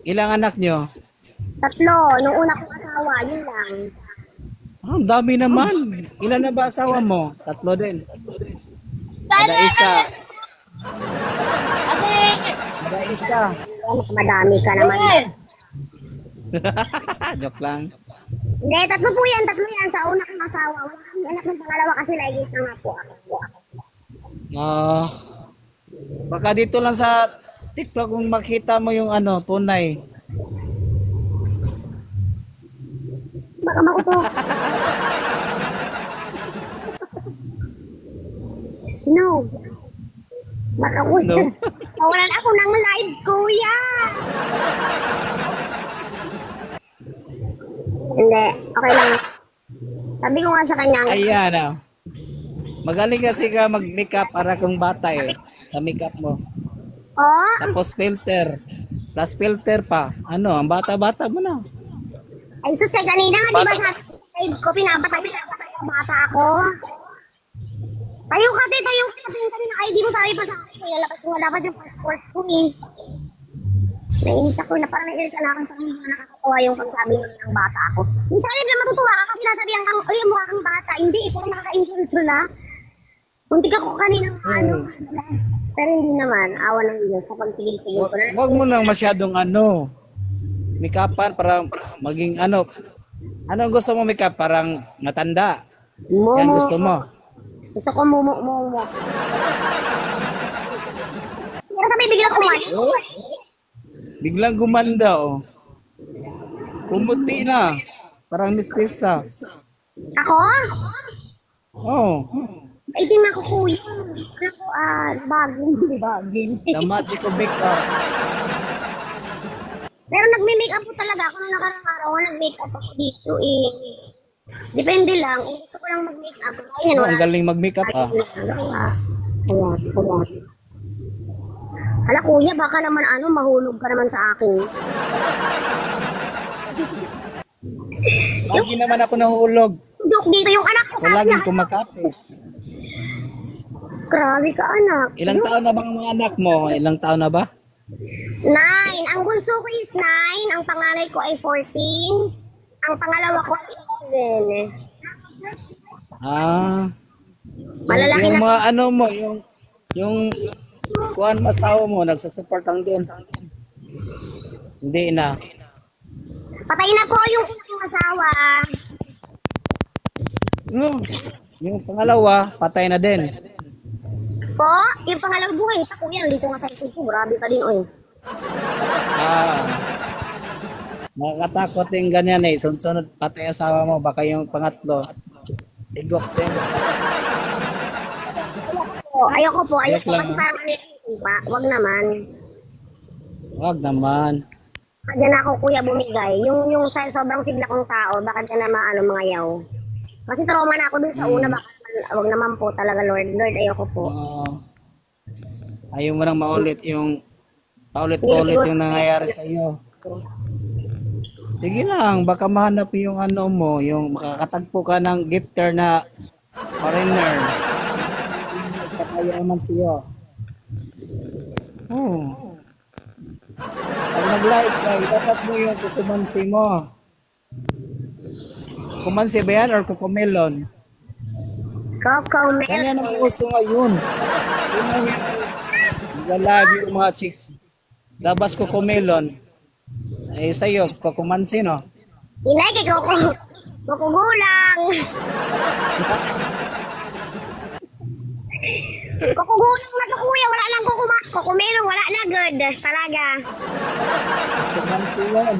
Ilang anak nyo? 3. Nung una kong asawa, yun lang. Ang dami naman. Ilan na ba asawa mo? 3 din. Ada isa. Madami ka naman. Joke lang. Hindi, 3 po yan. 3 yan. Sa una kong asawa. Wala kang anak ng pangalawa kasi lagi na nga po ako. Baka dito lang sa TikTok kung makita mo yung ano, tunay. Baka makuto. No. Baka No. Mawalan ako ng live, kuya. Hindi, okay lang. Sabi ko nga sa kanya, Ayan ah. Magaling kasi ka mag-makeup para kung bata eh. Sa makeup mo. oh, Tapos filter. Plus filter pa. Ano, ang bata-bata mo na. ay sus, kay kanina nga, di ba sa live ko, pinapatay ang bata ako. Tayo ka, te, tayo ka. Tingin kami na ID mo, sabi pa sa akin. Kaya labas ko nga dapat yung passport ko eh. Nainis ako na parang nainis ka na akong pangin na nakakatawa yung pagsabi ng bata ako. Minsan na matutuwa ka kasi nasabihan kang, uy, mukha kang bata. Hindi, puro nakaka-insulto na. Muntik ako kaninang ano. Pero hindi naman, awa ng Diyos kapag tigil-tigil ko na. Huwag mo nang masyadong ano. Makeupan para maging ano. Ano ang gusto mo makeup? Parang matanda. Yan Momo. gusto mo. Gusto ko momo. Pero sabi biglang kumain. Biglang gumanda oh. Kumuti na. Parang mistisa. Ako? Oh. Ay, di na ko kuya. Ako, bagin. The magic of makeup. Pero nagme-makeup po talaga ako nung nakarang araw. Nag-makeup ako dito eh. Depende lang. Kung gusto ko lang mag-makeup. Ayan, Oh, ang galing mag-makeup ah. Ayan. Hala kuya, baka naman mahulog ka naman sa akin. Lagi naman ako nahulog. Joke dito yung anak ko So, sa laging akin. kumakape. Grabe ka anak. Ilang taon na bang mga anak mo? Ilang taon na ba? 9. Ang bunso ko is 9. Ang panganay ko ay 14. Ang pangalawa ko ay 11. Ah. Malalaki Yung na. mga ano mo, yung kuan masawa mo, nagsusupport ang din. Hindi na. Patay na po yung unang asawa. No. Yung pangalawa, patay na din. Po, yung pangalawang buhay. Ako yan, dito nga sa likod ko. Grabe ka din, oy. Ah. Nakakatakot yung ganyan eh. Sunod patay asawa mo, baka yung pangatlo. Igok din. Ayoko po. Joke lang, Kasi ha? parang pa. Wag naman. Wag naman. Diyan ako kuya bumigay. Yung sobrang sigla kong tao, baka dyan na mga yaw. Kasi trauma na ako dun sa una, baka wag naman po talaga Lord. Lord, ayoko po. Ayaw mo nang maulit yung paulit-ulit yung nangyayari sa iyo. Sige lang, baka mahanap yung ano mo, yung makakatagpo ka ng gifter na foreigner. Magpapaya naman siya. Oh. Pag nag-live ka, ilabas mo yung kukumansi mo. Kumansi ba yan or kukumelon? Coco, Kanya nang uso ngayon. Yun ang nag-live yung mga chicks. Labas kukumelon. Eh sa'yo, kukumansi no? Inay kay Coco. Coco gulang. Coco gulang na to kuya. Wala lang Coco melon. Wala na good. Talaga. Kukumansi yan.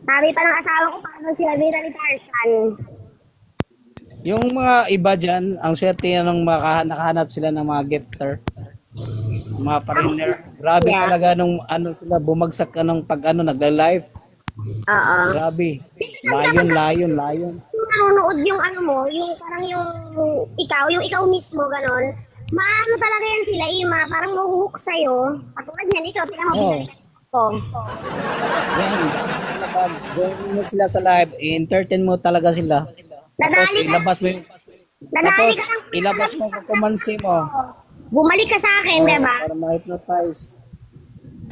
Sabi pa ng asawa ko, paano sila bita ni Tarzan. Yung mga iba dyan, ang swerte yan nung nakahanap sila ng mga gifter. Mga foreigner. Grabe Yeah. talaga nung ano sila, bumagsak ka nung pag ano, nagla-live. Oo. Grabe. Layon. Kung nanonood yung ano mo, yung parang yung ikaw mismo, ganon. Maano talaga yan sila, Ima. Parang mahuhook sa'yo. Patulad niyan, ikaw, tingnan mo, Oo. binalik ko. Yan. Kapag going mo sila sa live, i-entertain mo talaga sila. Tapos Nadali ka, ilabas mo yung, nadali tapos ka lang. ilabas mo yung kumansi mo. Bumalik ka sa akin, di ba? Para ma-hypnotize.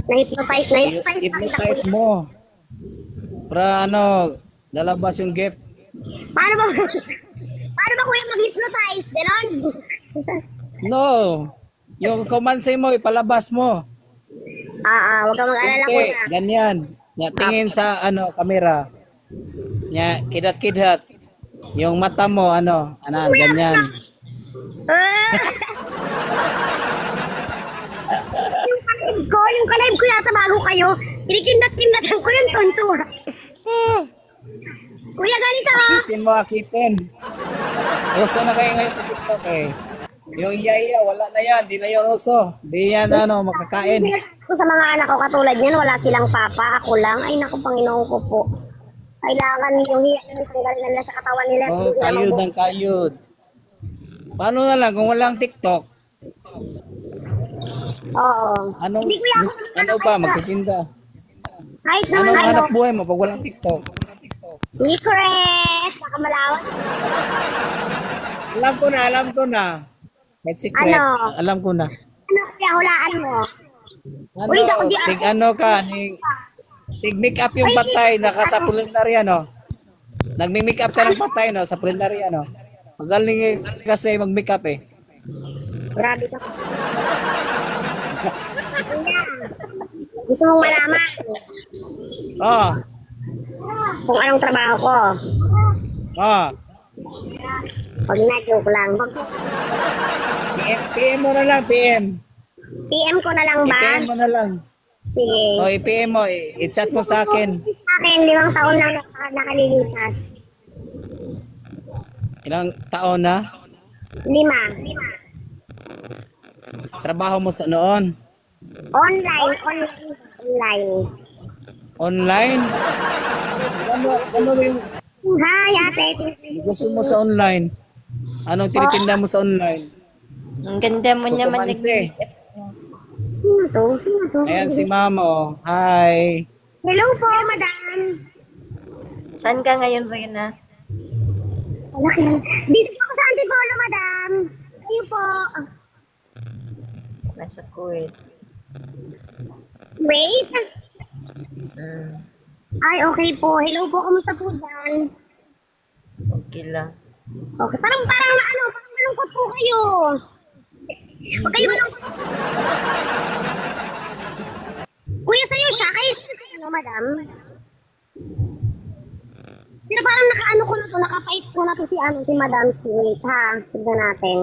Na-hypnotize. I-hypnotize mo. Para ano, lalabas yung gift. Paano ba kuya mag-hypnotize? Ganon? No. Yung kumansi mo, ipalabas mo. Huwag kang mag-alala Kunti, kuya. ganyan. Nya, tingin sa ano, kamera. Nya, kidat-kidat. Yung mata mo, ganyan. Yung ka-live ko yata bago kayo, kinikindat-kindatan ko yung tonto. Kuya, ganito. Akitin mo, akitin. Uso na kayo ngayon sa TikTok eh. Yung iya-iya, wala na yan. Di na yun uso. Di yan makakain. Kung sa mga anak ko katulad niyan, wala silang papa, ako lang. Ay naku, Panginoon ko po. Kailangan yung hiya ng tanggalin nila sa katawan nila. Oh, kayod ng kayod. Paano na lang kung walang TikTok? Oo. Hindi ko yan. Ano ba, magtitinda? Kahit Ano naman ang hanap buhay mo pag walang TikTok? secret! Baka malawak. Alam ko na. May secret. Ano? Alam ko na. Ano kaya hulaan mo? Ano, Uy, ako di tig ano ka, tig-make up yung patay, sa pulinarya, no? Nagmi-make up ka ng patay, no? Sa pulinarya, no? Magaling kasi mag-make up, eh. Grabe ka. Gusto mong malaman Oh, kung anong trabaho ko? oh. Huwag na, joke lang. PM mo na lang, PM. PM ko na lang ba? PM mo na lang. Sige. O, i-PM mo, i-chat mo sa akin. Sa akin, 5 taon na nakalilipas. Ilang taon na? 5. Trabaho mo sa noon? Online. Online? Ano yung Hi, ate. gusto mo sa online? Anong tinitinda mo sa online? Ang ganda mo naman Tutumansi. Sino to? Ayan si Mama, oh. Hi. Hello po, madam. Saan ka ngayon, Rena? Dito po ako sa Antipolo, madam. Kayo po. Nasa Kuwait. Wait. Ay, okay po. Hello po, kamusta po dyan? Okay lang. Okay, parang malungkot po kayo. Huwag kayo malungkot. Kuya, sa'yo siya. Kayo sa'yo, madam. Pero parang nakaano ko na to, nakapait ko na to si Madam Stewart, ha? Tignan natin.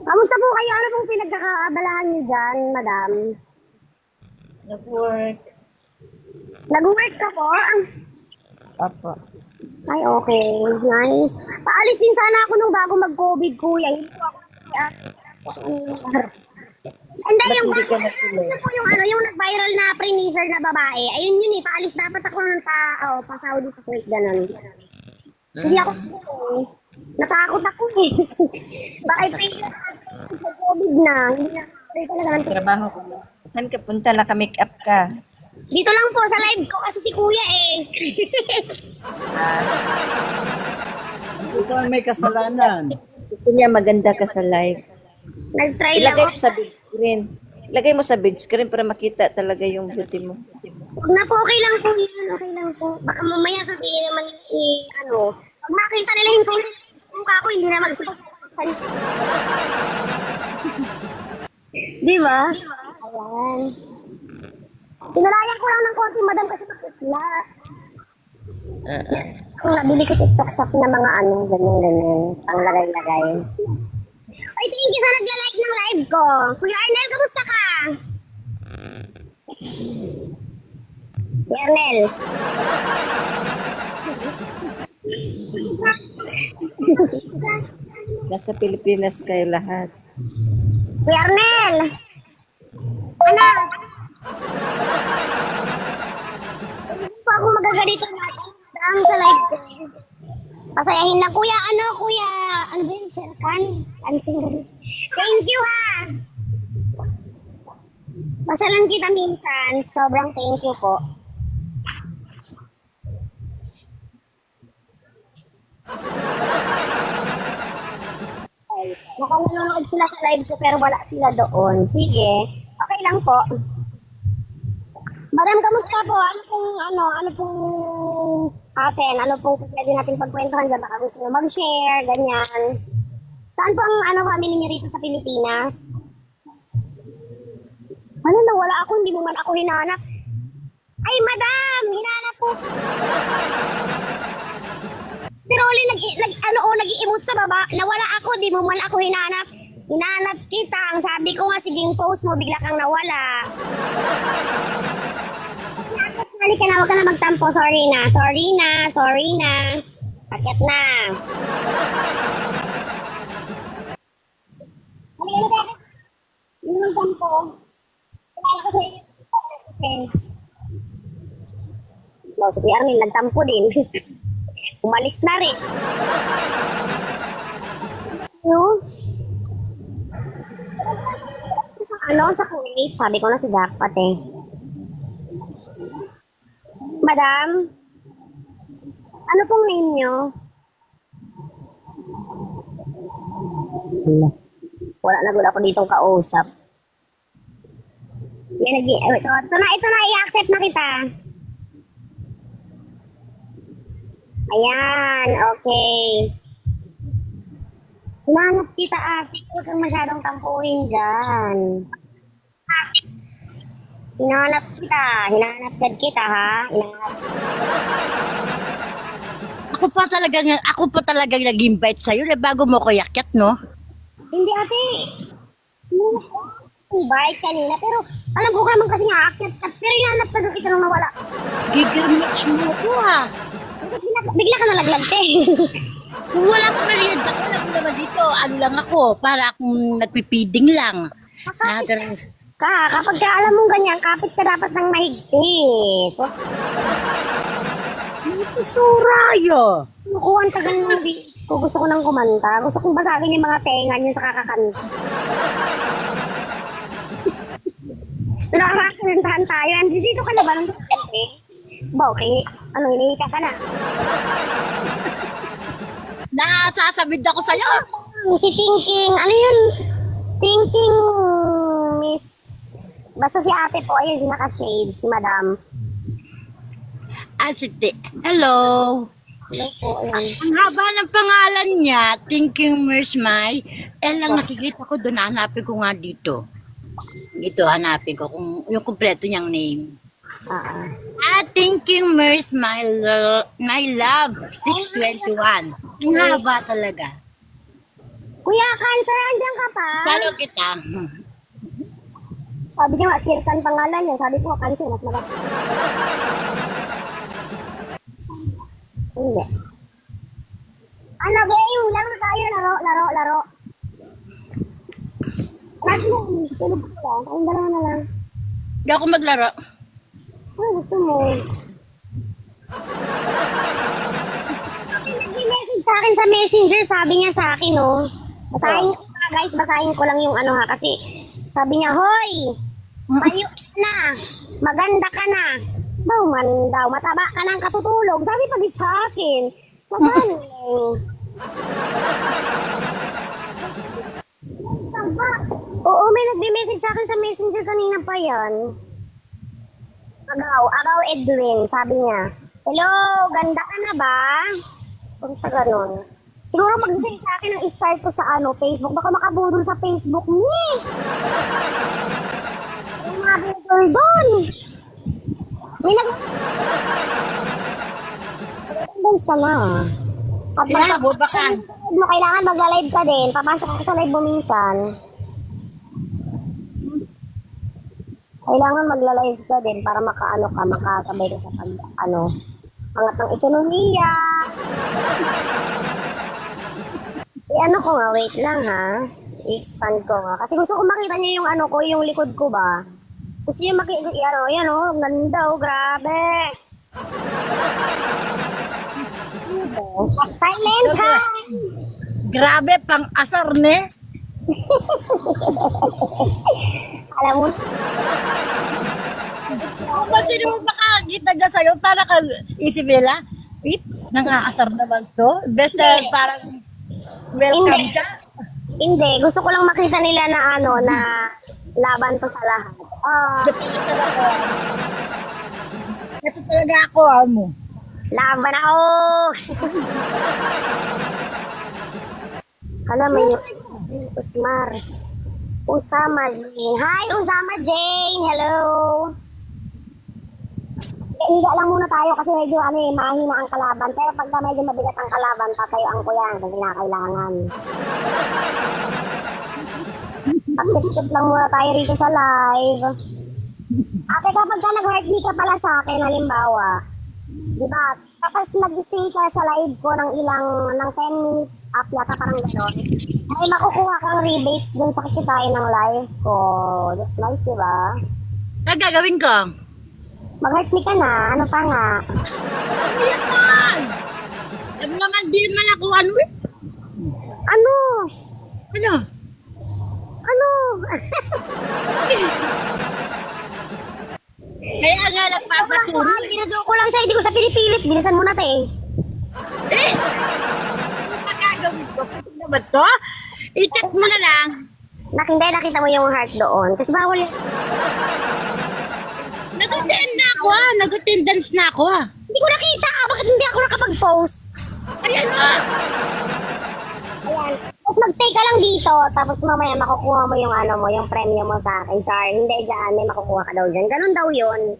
Kamusta po kayo? Ano pong pinagkakaabalahan niyo dyan, madam? Nag-work. Nag-work ka po? Apa. Ay, okay. Nice. Paalis din sana ako nung bago mag-COVID, kuya. Hindi po ako hindi, yung yung nag-viral na pre-measure na babae. Ayun yun eh, paalis dapat ako ng pa-Saudi sa Kuwait, ganun. Hindi ako, natakot ako eh. Baka i-pre-measure sa COVID na. Hindi na, talaga lang. Trabaho ko. Saan ka punta? Naka-make up ka. Dito lang po sa live ko kasi si kuya eh. Ito ang may kasalanan. Gusto niya maganda ka sa live. Nag-try lang Ilagay ako. mo sa big screen. Ilagay mo sa big screen para makita talaga yung beauty mo. Huwag na po, okay lang po yun. Okay lang po. Baka mamaya sabihin naman pag makita nila yung mukha ko, hindi na mag-isip. Di ba? Ayan. Pinalayan ko lang ng konti, madam, kasi makitla. Kung nabili sa TikTok shop na mga ganyan. Pang lagay-lagay. Ay, thank you sa nagla-like ng live ko. Kuya Arnel, kamusta ka? Kuya Arnel. Nasa Pilipinas kayo lahat. Kuya Arnel! Ano? Hindi po ako magaganito natin sa live ko. Pasayahin na, kuya, ano ba yun, Sir Kan? Thank you, ha! Pasalan kita minsan, sobrang thank you po. Baka nanonood sila sa live ko pero wala sila doon. Sige, okay lang po. Madam, kamusta po? Ano pong ano pong pwede natin pagkwentuhan dyan? Baka gusto nyo mag-share, ganyan. Saan po ang family niyo rito sa Pilipinas? Ano, nawala ako, hindi mo man ako hinanap. Ay, madam, hinanap po. Si Rolly nag-i-emote sa baba, nawala ako, di mo man ako hinanap. Hinanap kita, ang sabi ko nga, siging post mo, bigla kang nawala. Halika na, huwag ka na magtampo, sorry na. Akyat na. Halika na, bakit? Yung tampo. Kilala ko sa inyo. Friends. No, si Kuya Arnel, nagtampo din. Umalis na rin. No? Sa Kuwait, sabi ko na si Jackpot eh. Madam, ano pong name nyo? Wala na gula ako ditong kausap. Ito na, i-accept na kita. Ayan, okay. Hinahanap kita, ate. Huwag kang masyadong tampuhin dyan. Hinahanap kita, ha? Ako pa talaga nag-invite sa'yo bago mo ko yakyat, no? Hindi, ate. Invite kanina, pero alam ko ka naman kasi nga akyat ka. Pero hinahanap ka kita nung nawala. Gigamits mo ko, ha? Bigla ka nalaglag, te. Kung wala akong narinig ako, alam mo naman dito, ano lang ako, para akong nagpipiding lang. Kapag ka alam mong ganyan, kapit ka dapat ng mahigpit. Surayo! Naku, ang tagal mo ko. Gusto ko nang kumanta. Gusto kong basagin yung mga tenga niyo sa kakakanta. Nakakakantahan tayo. Dito ka na ba nang sa kante? Okay. Ano, hinihika ka na? Nasasabid ako sa'yo! Si Thinking, ano yun? Thinking Miss... Basta si ate po, ayun, si naka-shades, si madam. Hello! Hello po, ayun. Ang haba ng pangalan niya, Thinking Mersmay. Lang nakikita ko doon, hanapin ko nga dito. Dito, hanapin ko kung yung kumpleto niyang name. Thinking Mersmay, my love, 621. Ang haba talaga. Kuya, Cancer, andyan ka pa? Follow kita. Sabi niya nga, Sirtan pangalan niya. Sabi ko, Cancer, mas maganda. Hindi. Ano, game? Laro tayo, laro. Last mo, tulog ko lang. Ang dalawa na lang. Hindi ako maglaro. Ano gusto mo? Nag-message sa akin sa messenger, sabi niya sa akin, no? Basahin ko lang yung ano ha, kasi sabi niya, hoy, tayo na, maganda ka na. Daw, mataba ka ng katutulog. Sabi pa din sa akin. Maganda. Oo, may nagbe-message sa akin sa messenger kanina pa yan. Agaw Edwin, sabi niya. Hello, ganda ka na ba? Kung sa ganun. Siguro mag-send sa akin ang start ko sa Facebook. Baka makabudol sa Facebook ni. Yung mga budol doon. May nag-dance ka na. Baka. Kailangan magla-live ka din. Papasok ako sa live mo minsan. Kailangan magla-live ka din para makasabay ka sa angat ng ekonomiya. Ko nga, wait lang ha. I-expand ko nga. Kasi gusto ko makita niyo yung yung likod ko ba. Gusto niyo makita, yan ang ganda grabe. Silent ka! Grabe, pang-asar ne. Alam mo, Kung sino mo makakita dyan sa'yo, para ka isip nila, nang-aasar naman to. Best na parang welcome siya. Hindi, gusto ko lang makita nila na na laban to sa lahat. Ito talaga ako, mo. Laban ako! Alam mo yun, Usama Jane. Hi, Usama Jane! Hello! Higa lang muna tayo kasi medyo mahina ang kalaban. Pero pagka medyo mabigat ang kalaban, tatayuan ko yan kasi kinakailangan. Pag-tip lang muna tayo rito sa live. Ate, kapag ka nag-heart me ka pala sa akin, halimbawa, diba? tapos nag-stay ka sa live ko ng 10 minutes up yata parang gano'n, ay makukuha kang rebates dun sa kikitain ng live ko. That's nice, di ba? Ano gagawin ko? Mag-heart me ka na, ano pa nga? Ayan! Alam naman, di naman ako ano eh. Ano? Ano? Ano? Kaya nga nagpapaturo. Binajoke ko lang siya, hindi ko siya pinipilit. Bilisan mo na, te. Eh! Ano gagawin ko? Kasi naman to? I-check mo na lang. Hindi, nakita mo yung heart doon. Kasi bawal yun. Nag-attend na ako ah. Nag-attendance na ako ah. Hindi ko nakita. Bakit hindi ako nakapag-post? Ayan ah. Ayan. Tapos mag-stay ka lang dito. Tapos mamaya makukuha mo yung ano mo, yung premium mo sa akin. Char, hindi dyan. May makukuha ka daw dyan. Ganun daw yun.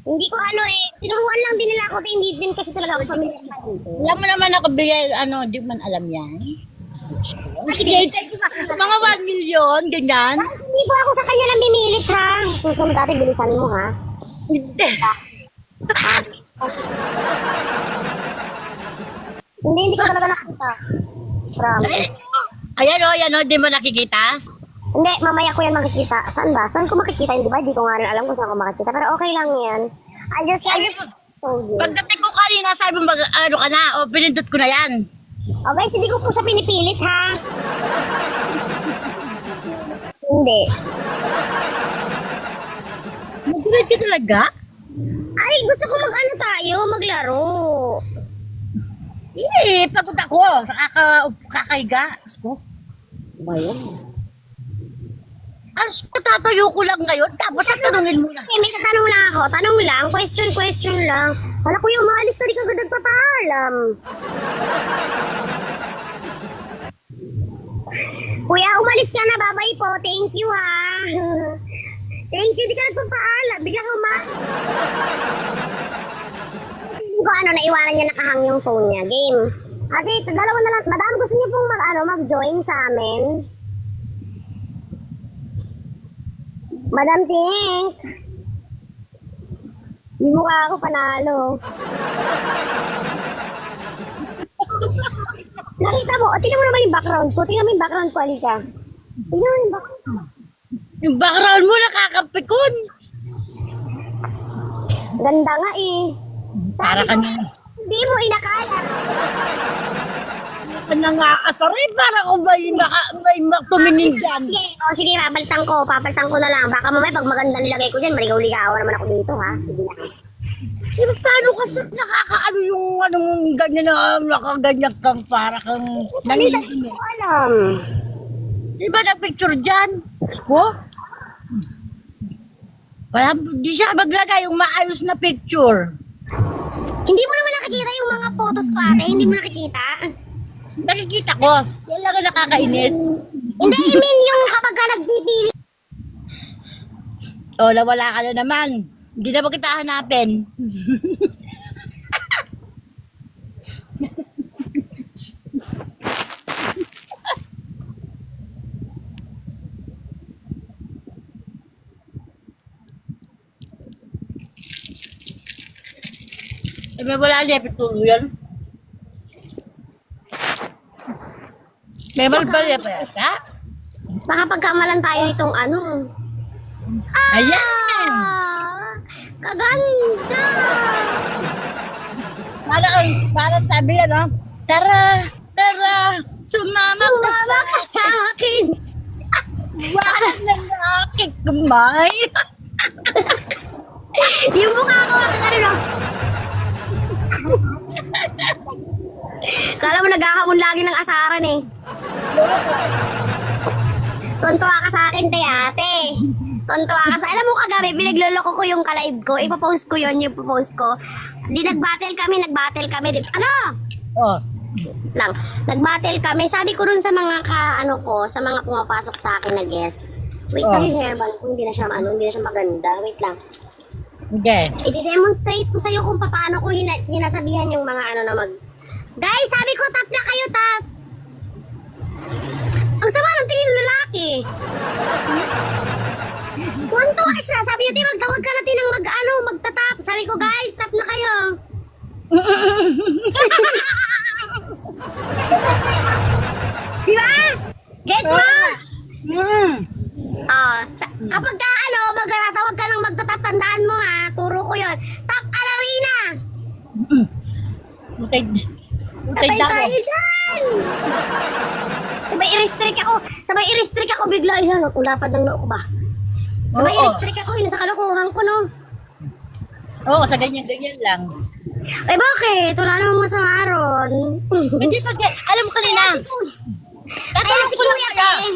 Hindi ko ano eh. Tinuruan lang din nila ako. Hindi din kasi talaga ako familiar na dito. Alam mo naman ako bigay, ano, di man alam yan. Sige, take na. Mga 1 million, ganyan. Tapos hindi po ako sa kanya lang bimilit ha. Susunod dati, bilisan mo ha. Hindi ko talaga nakita. Promise. Ayan o, di mo nakikita? Hindi, mamaya ko yan makikita. Saan ba? Saan ko makikita? Hindi ba? Hindi ko nga rin alam kung saan ko makikita. Pero okay lang yan. I just told you. Pagdating ko kanina, sabi mo, ano ka na, o pinindot ko na yan. Oh guys, hindi ko po siya pinipilit ha. Hindi. Mag-read ka talaga? Ay, gusto ko mag-ano tayo, maglaro. Eh, pagod ako. Kakahiga. Asko. Ba yun? Tatayo ko lang ngayon, tapos tatanungin mo na. Okay, may tatanong lang ako. Tanong lang, question lang. Hala kuya, maalis ka, di ka agad nagpapaalam. Kuya, umalis ka na, babay po. Thank you ha. Thank you, di ka nagpapaalam. Bigla ka ko ano, naiwanan niya nakahang yung phone niya. Game. Ate, dalawa na lang. Madam, gusto niyo pong mag-join sa amin? Madam Pink. Di mukha ako panalo. Nakita mo, tingnan mo naman yung background ko. Tingnan mo yung background ko, Alika. Tingnan mo yung background ko. Yung background mo nakakapikon. Ganda nga eh. Para ka na. Hindi mo inakaya. Nangakasari, para ko ba yung tumingin dyan? Sige, papalitan ko na lang. Baka mamaya pag maganda nilagay ko dyan, maligaw-ligawan naman ako dito ha. Sige lang. Diba, paano kasi nakakaano yung anong ganyan na nakaganyan kang para kang nangihingi? Hindi ko alam. Diba nagpicture dyan? Ko? Parang di siya maglagay yung maayos na picture. Hindi mo naman nakikita yung mga photos ko ate? Hindi mo nakikita? Nakikita ko. Yan lang ang nakakainis. Hindi, I mean yung kapag ka nagpipili. O, nawala ka na naman. Hindi na ba kita hanapin? Eh, may wala niya pitulo yan. May balbalya pa yata? Baka pagkamalan tayo itong ano. Ayan! Kaganda! Para sabi ano, tara, sumama ka sa akin! Wala na aking kamay. Yung mukha ko, ano. Kala mo naghahamon lagi ng asaran eh. Tontuwa ka sa akin, ate. Tontuwa ka sa... Alam mo kagabi, pinagloloko ko yung ka-live ko. Ipapost ko yun, yung post ko. Nag-battle kami. Ano? Oh. Lang. Nag-battle kami. Sabi ko dun sa mga sa mga pumapasok sa akin na guest. Wait, yung hairband ko, hindi na siya maganda. Wait lang. Okay. I-demonstrate ko sa'yo kung paano ko hinasabihan yung mga Guys, sabi ko, tap na kayo, tap! Ang sama ng tingin ng lalaki. Tuwan-tuwa siya. Sabi niya, magtawag ka natin ng magtatap. Sabi ko, guys, tap na kayo. Di ba? Gets mo? Mm. Kapag ka, magtatawag ka ng magtatap, tandaan mo ha, turo ko yon. Tap Alarina! Utay Sabay daw. tayo dyan! Sabay i-restrict ako bigla. Ulapad ng noo ko ba? Sabay Oo. i-restrict ako, yun sa kalokohan ko, no? Oo, sa ganyan-ganyan lang. Eh bakit? Wala namang masama ron. Hindi pag, alam mo kanina. Kaya si kuya ko eh.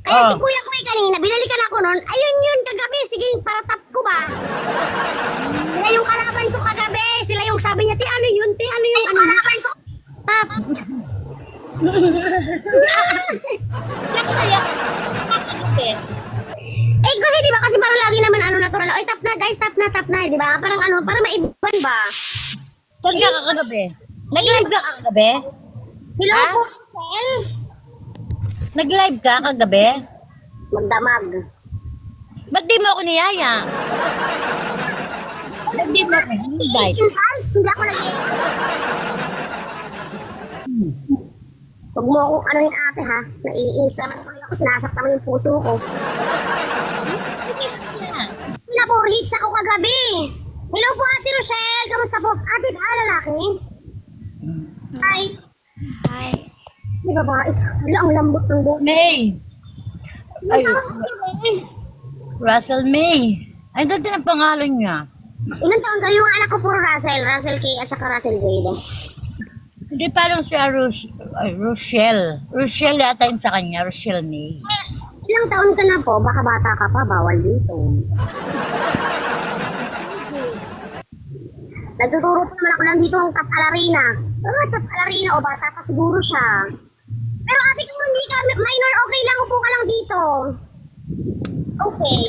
Kaya si kuya ko eh kanina, binalikan ako nun. Ayun yun, kagabi. Sige, para tap ko ba? Sila yung kalaban ko kagabi. Sila yung sabi niya, ano yun? Ano yung kalaban ko? Tap. Kaya, Eh kasi di ba kasi parang lagi naman natural. Oy, tap na guys, tap na, di ba? Parang para maiban ba? saan ka kagabi? Nag-live ka kagabi? Hello Ha? po, Sel. Nag-live ka kagabi? Magdamag. Ba't di mo ako niyaya? Ba't di mo ako invite? Hindi ako nag Huwag mo akong anuhin ate ha. Naiinis naman ako, sinasakta mo yung puso ko. Pinaporhits ako kagabi. Hello po Ate Rochelle, kamusta po? Ate ba, lalaki? Hi. Hi. Di ba ba? Wala, ang lambot ng buhok. May! Ay, Russell May. Ay, ganda ng pangalan niya. Ilan taon kayo? Yung anak ko puro Russell K at saka Russell Jade. Hindi parang siya Rochelle. Rochelle yata yun sa kanya, Rochelle May. Ilang taon ka na po? Baka bata ka pa, bawal dito. Nagtuturo pa naman ako lang dito ng Tap Alarina. Tap Alarina o bata pa siguro siya. Pero ate kung hindi ka minor, okay lang, upo ka lang dito. Okay.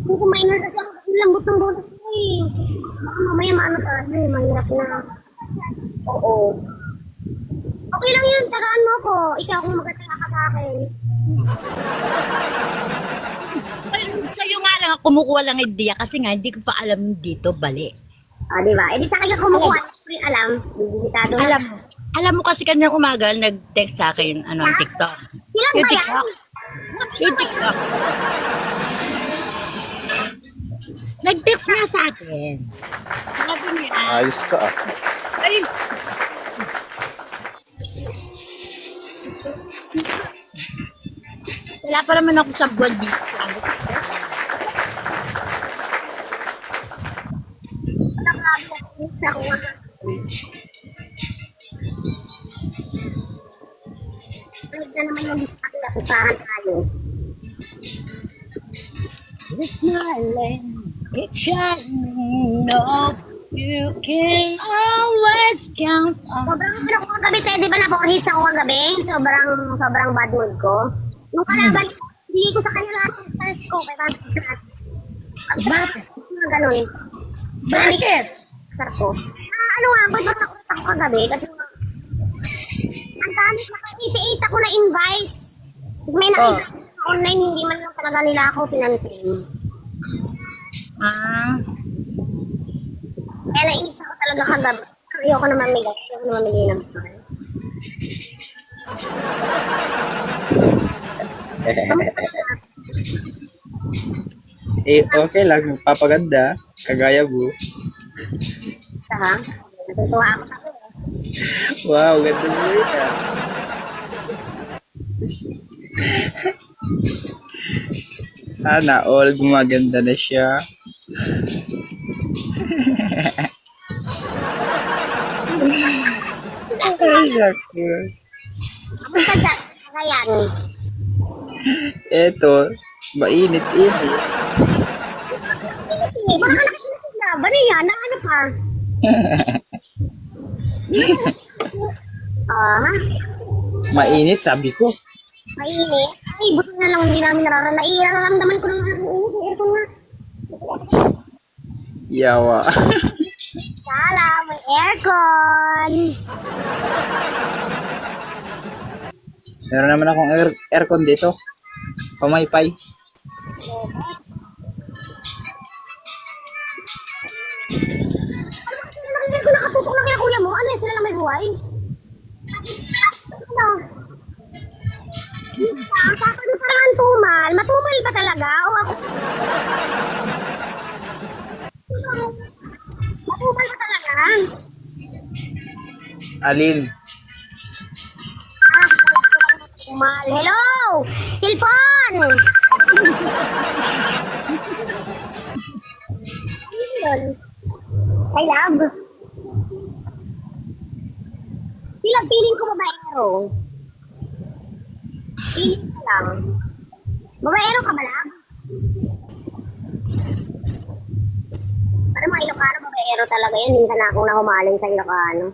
Kung ko minor kasi ako, lambot ng botas ko eh. Baka mamaya maano tayo, mahirap na. Oo. Okay lang yun, tsagaan mo ko. Ikaw kung magkatsaga ka sa akin. Sa'yo nga lang ako kumukuha lang idea kasi nga hindi ko pa alam dito, bali. Diba? Eh di sa akin ka kumukuha, hindi ko rin alam. Bibitado na. Alam mo kasi kanyang umaga, nag-text sa akin, ang TikTok. Silang Yung ba yan? TikTok. Yung TikTok. Nag-text nga sa akin. Sabi niya, Ayos ka ah. ay, wala pa naman ako sa buwan dito. Balik na naman yung ating napusahan tayo. It's my land, it's shining, no, you can always count on. Sobrang ako kagabi, te, di ba na-hits ako kagabi? Sobrang bad mood ko. Nung kalaban, hindi ko sa kanya lahat ng stars ko, kaya Bakit? mga ganun. Bakit? Sar ko. Ano nga, ba't ba ako kagabi? Kasi ang dami, naka-88 ako na invites. Tapos may nakita ko online, hindi man lang talaga nila ako pinansin. Kaya nainis ako talaga kagabi. Ayoko na mamigay ng story. Okay lang, magpapaganda. Kagaya mo. Ha? Natutuwa ako sa akin. Wow, ganda mo yun ah. Sana all gumaganda na siya. Ay, naku. Kamusta dyan? Kaya Eto, mainit easy. baka nakikinig na. Ba na yan? Na ano pa? Ha? Mainit, sabi ko. Mainit? Ay, buti na lang hindi namin nararamdaman ko ng aircon nga. Yawa. Sala, may aircon. Meron naman akong aircon dito. Pamaypay. lang may buhay. Ano? Ako din parang ang tumal. Matumal ba talaga? O ako? Matumal ba talaga? Alin? Tumal. Hello! Silpon! I love. Sila piling ko babaero. Piling ko lang. Babaero ka ba lang? Para mga Ilocano, babaero talaga yan. Minsan akong nahumaling sa Ilocano.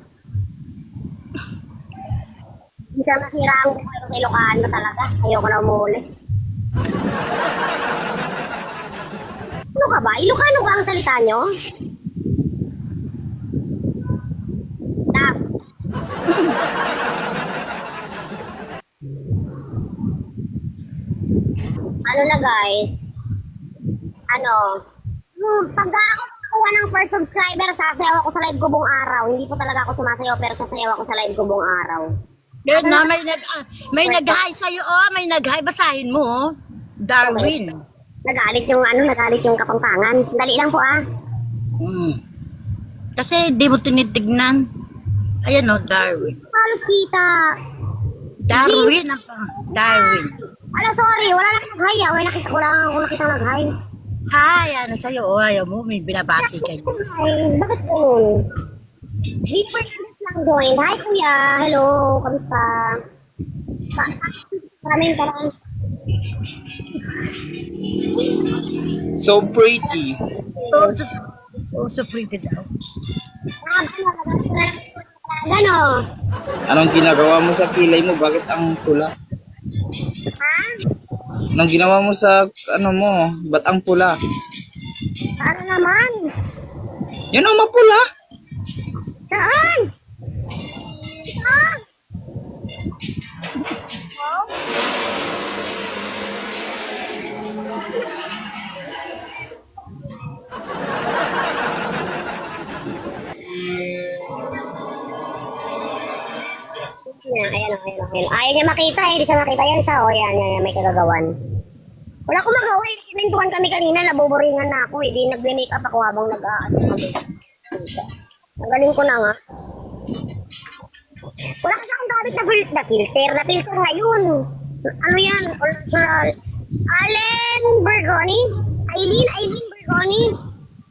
Minsan masira ang buhay ko sa Ilocano talaga. Ayoko na umuli. Ano ka ba? Ilocano ba ang salita nyo? Tap. Ano na guys? Pag ako nakuha ng first subscriber, sasayaw ako sa live ko buong araw. Hindi po talaga ako sumasayaw pero sasayaw ako sa live ko buong araw. Yun na, may nag-hi sa'yo, oh. May nag-hi. Basahin mo, oh. Darwin. Nagalit yung kapampangan. Dali lang po Kasi di mo tinitignan. Ayan, oh, Darwin. Halos kita. Darwin. Darwin. Ala, sorry. Wala lang nag-hi wala akong nakita nag-hi. Hi, ano sa'yo? Oh, ayaw mo, may binabati kayo. Ay, bakit ganun? G-First lang joined. Hi, kuya. Hello. Kamusta? Maraming parang. So pretty. Oh, so pretty daw. Gano? Anong ginagawa mo sa kilay mo? Bakit ang pula? Ha? Anong ginawa mo sa ba't ang pula? Ano naman? Yan ang mapula. Saan? Saan? Ayan. Ayaw niya makita hindi siya makita. Yan siya, yan, may kagagawan. Wala akong magawa, kinintuhan kami kanina, nabuburingan na ako, di nagbe-make up ako habang nagaling ko na nga. Wala kasi akong gamit na filter ngayon. Ano yan? Natural. Aileen Bergoni?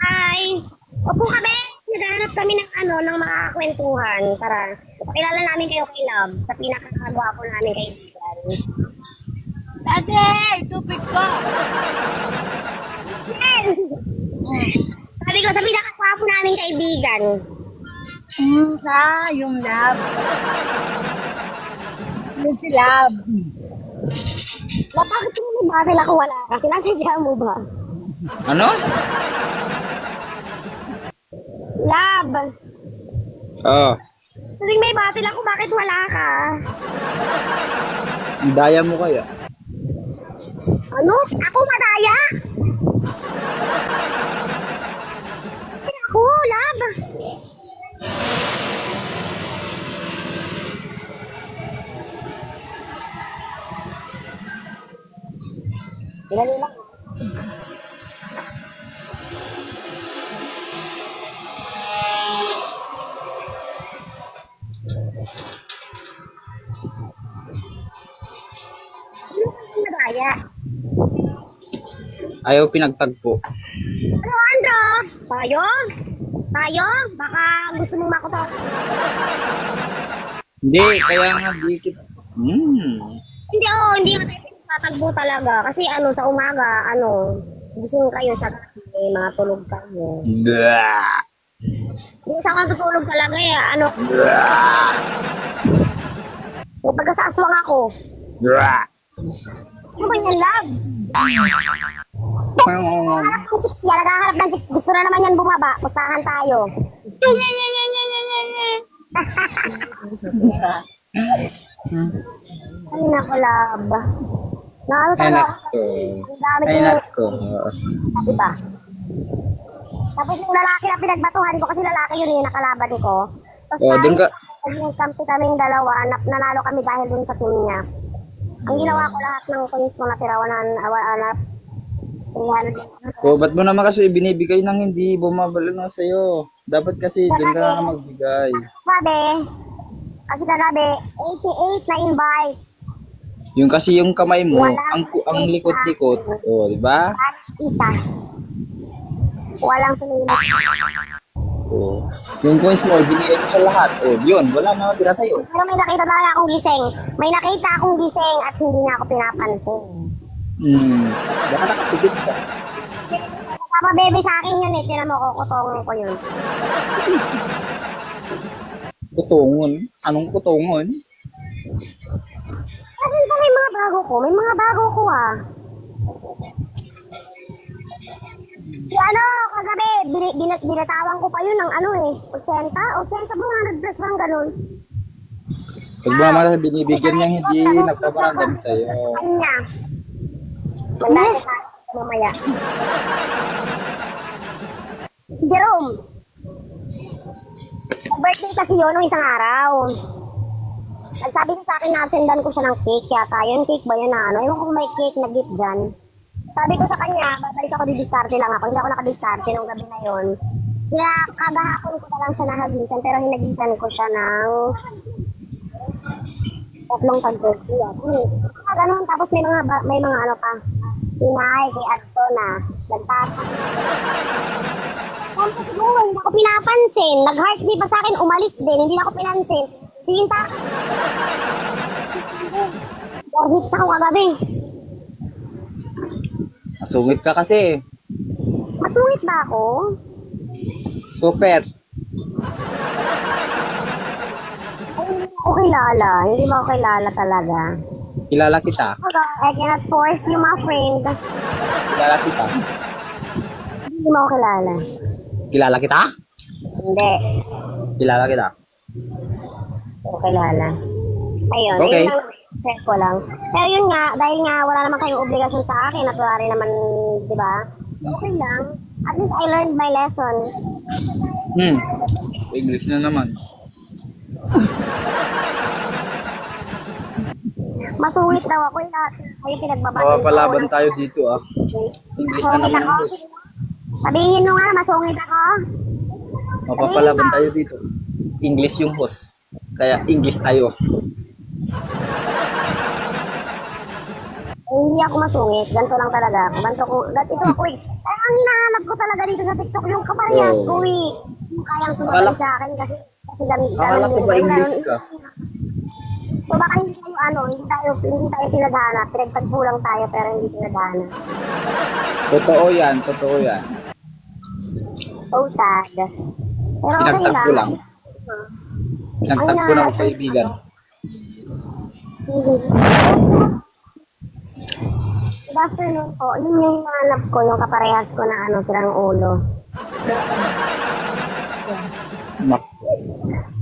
Ay, opo kami. Naghahanap kami ng mga kwentuhan para pakilala namin kayo kay Love sa pinakakagwapo namin kaibigan. Ate, tubig ka. Sabi ko sa pinakakagwapo namin kaibigan. Yung Love. Yung si Love. Bakit mo ba sila kung wala ka? Sinasadya mo ba? Ano? Love. Oh. Tuwing may battle ako, bakit wala ka? Daya mo kaya? Ano? Ako madaya? Ako, Love. Dali lang. Madaya. Ayaw pinagtagpo. Ano, Andro? Payong? Baka gusto mo makutok. Hindi, kaya nga di kita. Hindi nga tayo tatagbo talaga. Kasi sa umaga, gising kayo sa gabi, mga tulog kayo. Hindi sa katutulog talaga pagkasaswang ako. Ano ba yan, Love? Naghaharap ng chicks. Gusto na naman yan bumaba. Pusahan tayo. Ay, naku, Love. Ay, nako. Ay, nako. Diba? Tapos yung lalaki na pinagbatuhan ko, kasi lalaki yun yung nakalaban ko. Tapos Doon ka, naging kampi kaming dalawa, nanalo kami dahil dun sa team niya. Ang ginawa ko lahat ng coins ko natira, 300. O, ba't mo naman kasi binibigay ng hindi bumabalo na sa'yo? Dapat kasi dun ka na magbigay. Kasi kagabi, 88 na invites. Yung kasi yung kamay mo, ang likot-likot. O, di ba? At isa. Walang sumunod. O, yung coins mo, binigay mo sa lahat. O, yun, wala na tira sa'yo. Pero may nakita talaga akong gising. May nakita akong gising at hindi na ako pinapansin. Baka nakapigit ka. Tama bebe sa akin yun eh. Tinan mo, kukutongon ko yun. Kutungon? Anong kutungon? Kasi pa may mga bago ko. May mga bago ko ah. Si ano, kagabi, binatawan ko pa yun ng ano eh. 80? 80 plus parang ganun. Pag ba mga binibigyan niyang hindi nagpaparamdam sa'yo. Kanya. Mandasa sa mamaya. Si Jerome. Birthday kasi yun nung isang araw. Nagsabi niya sa akin na sendan ko siya ng cake yata. Yung cake ba yun na ano? Ewan ko kung may cake na gift dyan. Sabi ko sa kanya, babalik ako di-discarte lang ako. Hindi ako nakadiscarte nung gabi na yun. Kaya kagahapon ko na lang siya nahagisan pero hinagisan ko siya ng tatlong pag-birthday. Ganun, tapos may mga ano pa. Pinay kay Adto na nagtatak. Tapos siguro hindi ako pinapansin. Nag-heartbeat pa sa akin, umalis din. Hindi na ako pinansin. Sinta. Hits ako kagabi. Masungit ka kasi. Masungit ba ako? Super. Ay, hindi mo ako kilala. Hindi mo ako kilala talaga. Kilala kita. I cannot force you, my friend. Kilala kita. Hindi mo ako kilala. Kilala kita? Hindi. Kilala kita. Hindi ko kilala. Ayun, Okay. yun lang. Check ko lang. Pero yun nga, dahil nga wala naman kayong obligasyon sa akin at wala rin naman, di ba? So okay lang. At least I learned my lesson. English na naman. Masungit daw ako yung lahat. Kayo pinagbabati. Palaban tayo dito ah. English na naman ang boss. Sabihin mo nga, masungit ako. Mapapalaban tayo dito. English yung host. Kaya English tayo. Hindi ako masungit. Ganito lang talaga ako. Ganito ako eh. Ay, ang hinahanap ko talaga dito sa TikTok yung kaparehas ko eh. Yung kayang sumabay sa akin kasi ganun Akala ko din. ba English ka? So baka hindi tayo hindi tayo tinadhana. Pinagtagpo lang tayo pero hindi tinadhana. Totoo yan, totoo yan. So sad. Pero okay Pinagtagpo lang. Pinagtagpo lang ako kaibigan. Good afternoon po. Yun yung hanap ko, yung kaparehas ko na ano, sirang ulo.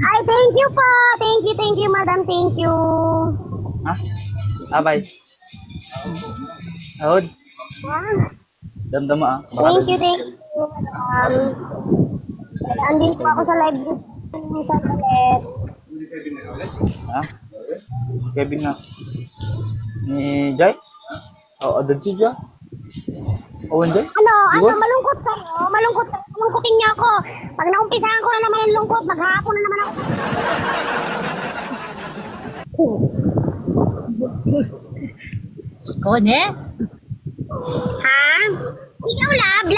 Ay, thank you po! Thank you, madam. Thank you. Abay. Ahod. Damdama ah. Thank you. Andin po ako sa live group. Sa ulit. Kevin nga. Ni Jai? Adun si Jai? Jai? Malungkot kayo? Malungkotin niyo ako. Pag naumpisahan ko na naman ang lungkot, maghapon na naman ako. Kone? Ha? Ikaw, love.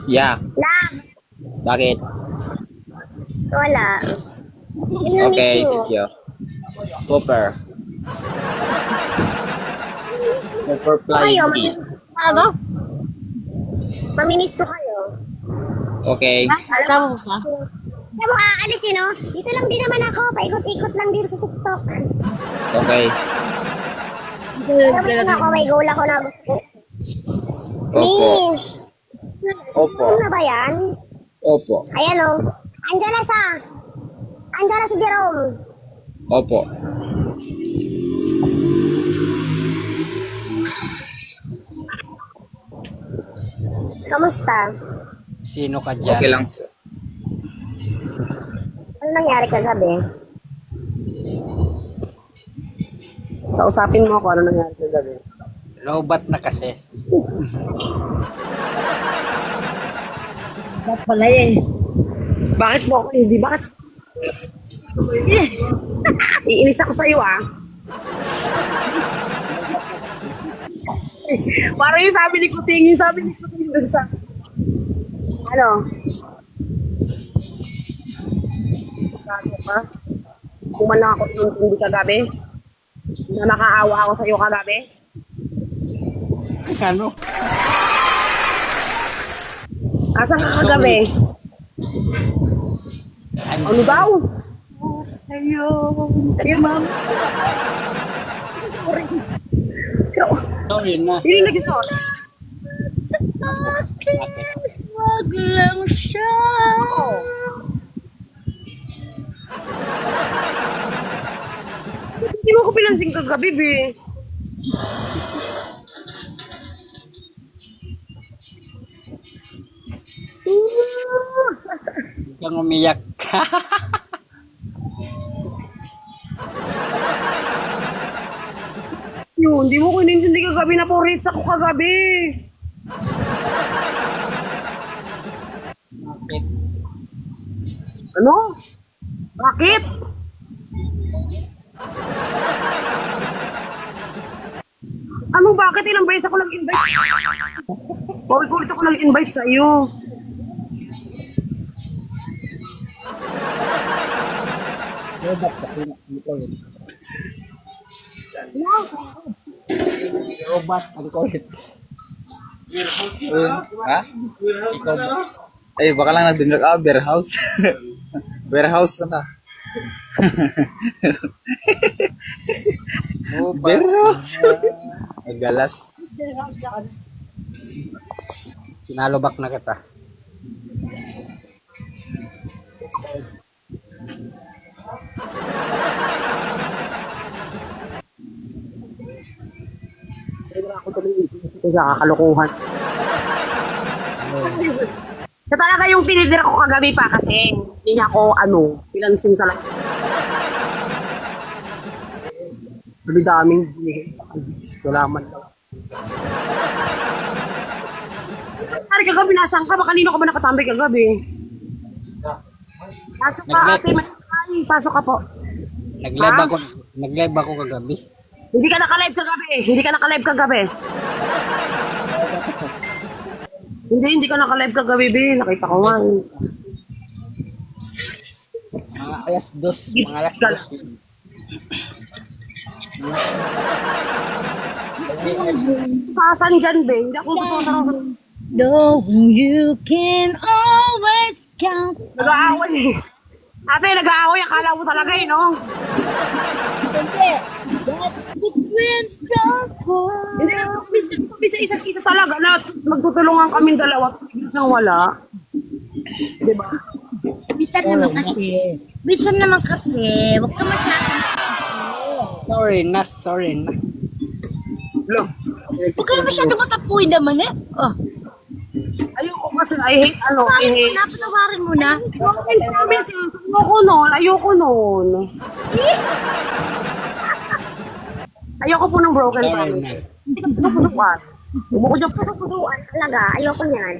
Yeah. Love. Bakit? Wala. Okay, thank you. Super. Super flying beast. Ano? Mamimiss ko kayo. Okay. Tama ba? Kaya mo aalis dito lang din naman ako. Paikot-ikot lang dito sa TikTok. Okay. Pero ako, may goal ako na gusto. Opo. Opo. Ano na ba yan? Opo. Ayan andyan na siya. Andyan na si Jerome. Opo. Kamusta? Sino ka dyan? Okay lang. nangyari kagabi? Kausapin mo ako ano nangyari kagabi. Lobat na kasi. Ba't pala eh? Bakit mo ako hindi? Bakit? Iinis ako sa'yo ah. Parang yung sabi ni Kuting dun sa... Ano? Gago ka? Kuman lang ako nung hindi kagabi? Na nakaawa ako sa'yo kagabi? Ano? Asan ka kagabi? Ano daw? Sa'yo. Sino, ma'am? Sino? Sorry na. Sino yung nag-isot? Wag lang siya. Hindi mo ko pinansing kagabi, be. Kang umiyak ka. Yun, di mo ko inintindi kagabi na po rates ako kagabi. Bakit? Ano? Bakit? Anong bakit? Ilang beses ako nag-invite? Paulit-ulit ako nag-invite sa iyo. Lobat kasi. Lobat. Ang kulit. Ha? Ikaw ba? Ay, baka lang nag-dinner ka, warehouse. Warehouse ka na. Warehouse. Galas. Sinalobak na kita. Ako tuloy sa kakalukuhan. Siya talaga yung tinidir ko kagabi pa kasi hindi niya ako pinansin sa lang. Sabi daming binigay sa kanya. Wala man lang. Ari kagabi nasaan ka? Kanino ka ba nakatambay kagabi? Pasok ka ate, pasok ka po. Nag-live ako kagabi. Hindi ka naka-live kagabi. Hindi ka naka-live kagabi. Hindi ka naka-live kagabi, be. Nakita ko nga. Mga alas dos. Mga alas dos. Pasan dyan, be. Hindi ako totoo. No, you can always count. Nag-aaway. Ate, nag-aaway. Akala mo talaga no? That's the twins don't fall. Hindi na kami sa isa't isa talaga na magtutulungan kaming dalawa. Nang wala. Diba? Bisan naman kasi. Bisan naman kasi. Huwag ka masyadong. Sorry na. Look. Huwag ka na masyadong matapuin naman eh. Oh. Ayoko kasi, I hate, I hate. Patawarin mo na. Okay, promise. Ayoko nun. Ayoko po ng broken promise. Hindi ka pusukan. Bukod yung Puso-pusuan talaga. Ayoko niyan.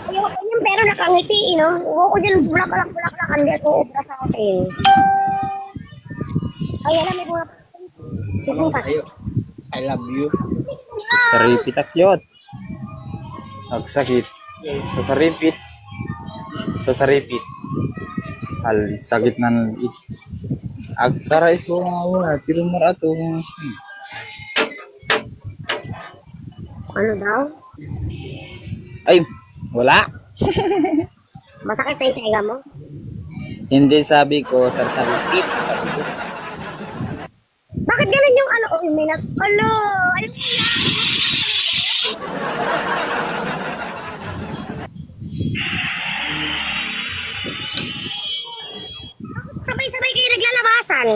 Ayoko niyan pero nakangiti, no? Ayoko dyan bulak-bulak-bulak. Hindi ako ubra sa akin. Ay, alam mo mga... Ano sa'yo? I love you. Sa saripit akyot. Agsakit. Sa saripit. Al sakit nan it. Agtara ito nga wala. Tiro mo rato. Ano daw? Ay, wala. Masakit na yung tenga mo? Hindi sabi ko sa saripit. Sabi ko. Bakit ganun yung may ano sabay-sabay kayo naglalabasan.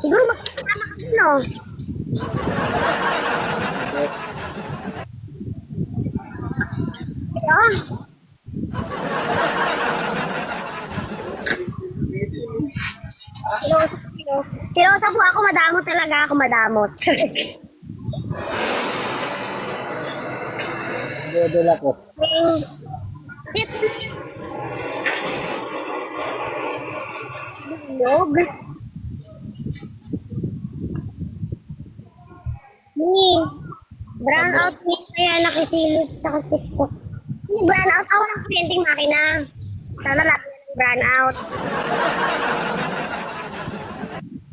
Siguro magkakasama ka no? Ah. Silosa po. Silosa po ako, madamot talaga ako, madamot. Budol ako. Log. Ni, brown out ni kaya nakisilip sa TikTok. Ni brown out, ako ng printing makina. Sana lahat ng brown out.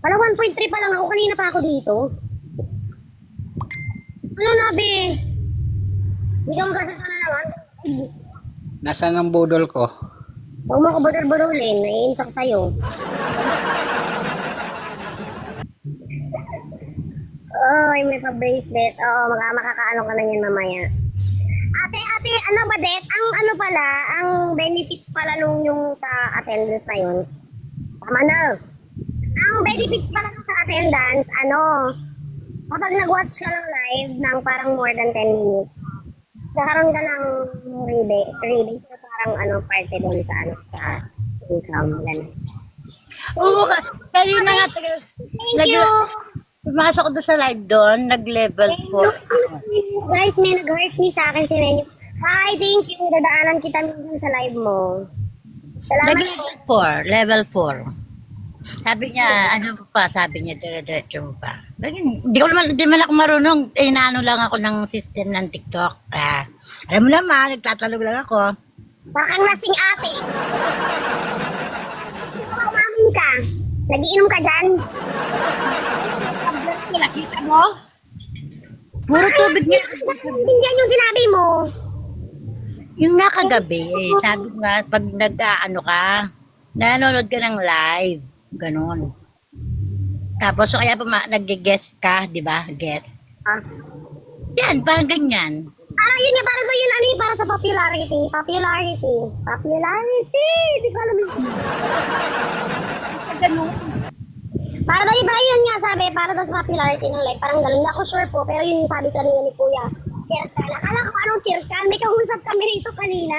Wala 1.3 pa lang ako, kanina pa ako dito. Ano na, be? Hindi ka magkasasa na naman. Nasaan ang budol ko? Huwag mo ko budol-budolin, naiinis ako sa'yo. Ay, may pa-bracelet. Oo, makakaano ka na yan mamaya. Ate, ano ba, Det? Ang ano pala, ang benefits pala nung yung sa attendance na yun. Tama na. Ang benefits pala sa attendance, kapag nag-watch ka ng live ng parang more than 10 minutes, kakaroon ka ng rebate. So, parang parte doon sa income. Ganun. Oo, kanina nga, Thank you! pumasok ko doon sa live doon, nag-level 4. Guys, may nag-hurt me sa akin si Renyo. Hi, thank you. Dadaanan kita minsan sa live mo. Salamat po. Level 4. Sabi niya, sabi niya, dire-diretso mo pa. Di man ako marunong, inaano lang ako ng system ng TikTok. Alam mo naman, nagtatalog lang ako. Bakang lasing ate. Umamin ka. Nagiinom ka dyan. Nakita mo? Puro tubig niya. Hindi yung sinabi mo. Yung nakagabi, sabi ko nga, pag nanonood ka ng live, ganon. Tapos, kaya pa nag-guest ka, di ba? Guest. Yan, parang ganyan. Parang yun nga, parang yun, para sa popularity. Popularity. Hindi ko alam yung Ganon. para daw iba yun nga sabi, para daw sa popularity ng life. Parang ganun na ako sure po, pero yun yung sabi kanina ni Kuya. Circle. Akala ko anong circle? May kausap kami rito kanina.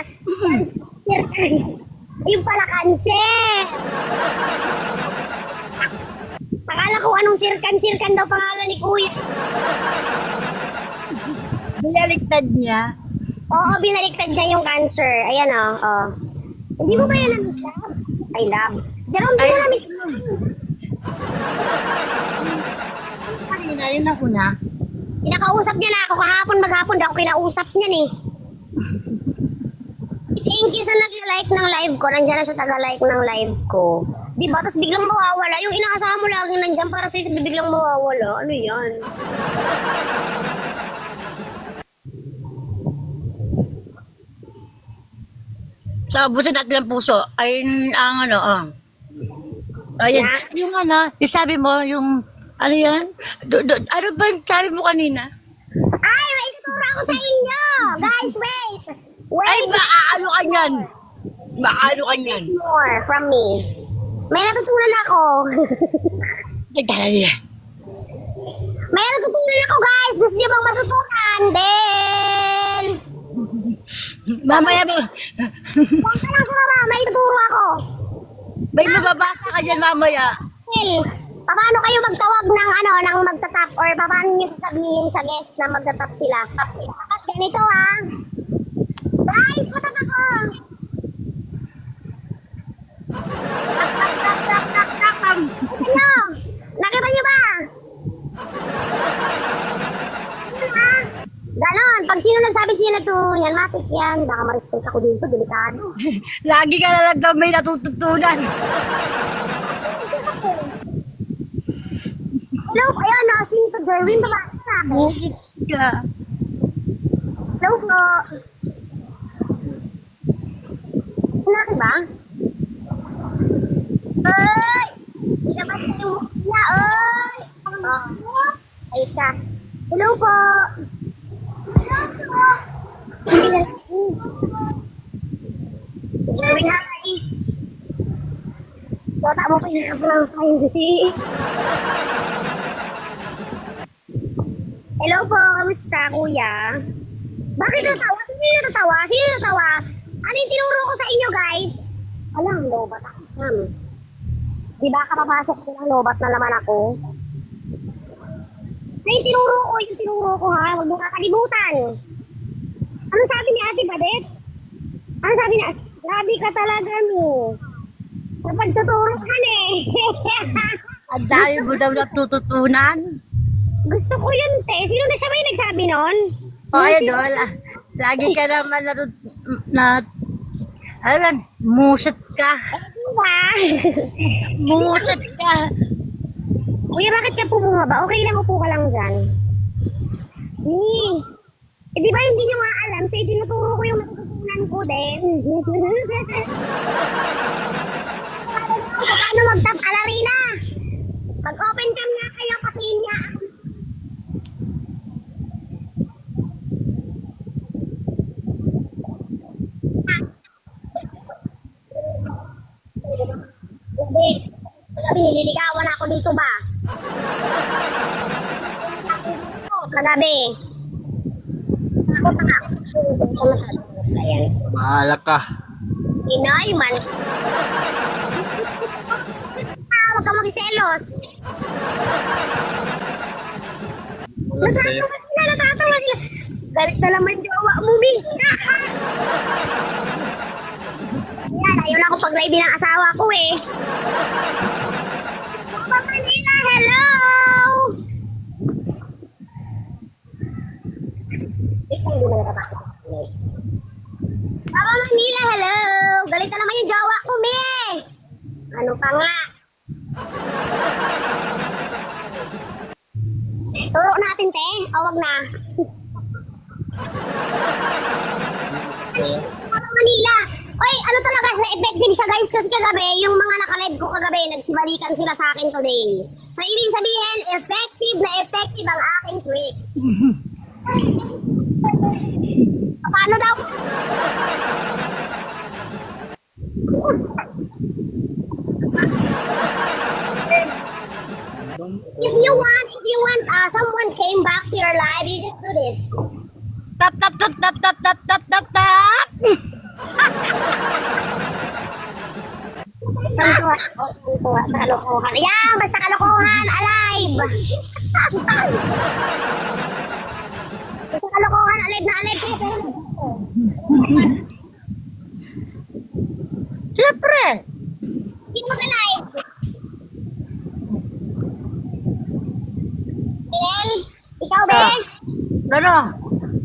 Circle. Yung pala cancer. Akala ko anong sirkan daw pangalan ni Kuya. Binaliktad niya. Oo, binaliktad niya yung cancer. Ayan oh. Hindi mo ba yan na-miss love? I love. Jerome, di mo na-miss love. Kanina, yun ako na. Kinakausap niya na ako kahapon, maghapon daw ako kinausap niya eh. Thank you sa nag-like ng live ko. Nandiyan na siya taga-like ng live ko. Diba? Tapos biglang mawawala. Yung inaasahan mo lagi nandiyan para sa'yo, biglang mawawala. Ano yan? So, busin natin ang puso. Ayun, Ayan. Yung yung sabi mo, yung, ano yan? Ano ba yung sabi mo kanina? Ay, may ituturo ako sa inyo! Guys, wait! Ay, maano ka niyan? Maano ka niyan? More from me. May natutunan ako. Nagdala May natutunan ako, guys! Gusto niyo bang matutunan? Then... Mamaya ba? Huwag ka lang sa baba, may ituturo ako. May mababasa ka dyan mamaya. Well, paano kayo magtawag ng magtatap or paano nyo sasabihin sa guest na magtatap sila? At ganito guys, matap ako! Nakita nyo ba? Ganon, pag sino nagsabi siya na to, yan, matik yan. Baka ma-respect ako dito, delikado. Lagi ka na lang daw may natututunan. Hello, ayan, sino to, Jerwin, babae ka. Busit ka. Hello po. Laki ba? Ay! Ilabas na yung mukha, ay! Ay ka. Hello po. Jerwin, hi. Bota mo pa yung kaplang-frenzy. Hello po, kamusta kuya? Bakit natawa? Sino yung natatawa? Sino yung natatawa? Ano yung tinuro ko sa inyo guys? Alam, low ba? Di ba kapapasok ko ng lobat na naman ako? Na yung tinuro ko ha, huwag mo kakalimutan. Ano sabi ni Ate Badet? Ano sabi niya? Grabe ka talaga mo. Sa pagtuturuan eh. Ang dami mo daw natututunan. Gusto ko yun, te. Sino na siya ba yung nagsabi nun? O, idol. Lagi ka naman musit ka. Diba? Musit ka. Kuya, bakit ka bumaba? Okay lang, upo ka lang dyan. Eh, di ba hindi nyo nga alam? So, itinuturo ko yung matututunan ko din. Paano mag-tap? Alarina! Mag-open cam nga kayo, patiin niya. Nililigawan ako dito ba? Kagabi. Ako pa nga ako sa masyadong ayan. Bahala ka. Inay man. Huwag ka magselos. Natatawa sila. Galit na naman jowa mo, Mi. Yan, ayaw na ako pag-live ng asawa ko eh. Papa Manila, hello! Papa Manila, hello! Galit na naman yung jowa ko, Mi. Ano pa nga? Turo natin, te. O, wag na. Papa Manila. Oy, ano talaga siya? Effective siya, guys. Kasi kagabi, yung mga nakalive ko kagabi, nagsibalikan sila sa akin today. So, ibig sabihin, effective na effective ang aking tricks. Paano daw? If you want, someone came back to your life, you just do this. Tap, tap, tap, tap, tap, tap, tap, tap, tap. Tuwa sa kalokohan. Yan, basta kalokohan, alive! Basta kalokohan, alive na alive. Siyempre. Hindi mo alive. El, ikaw ba? Ano?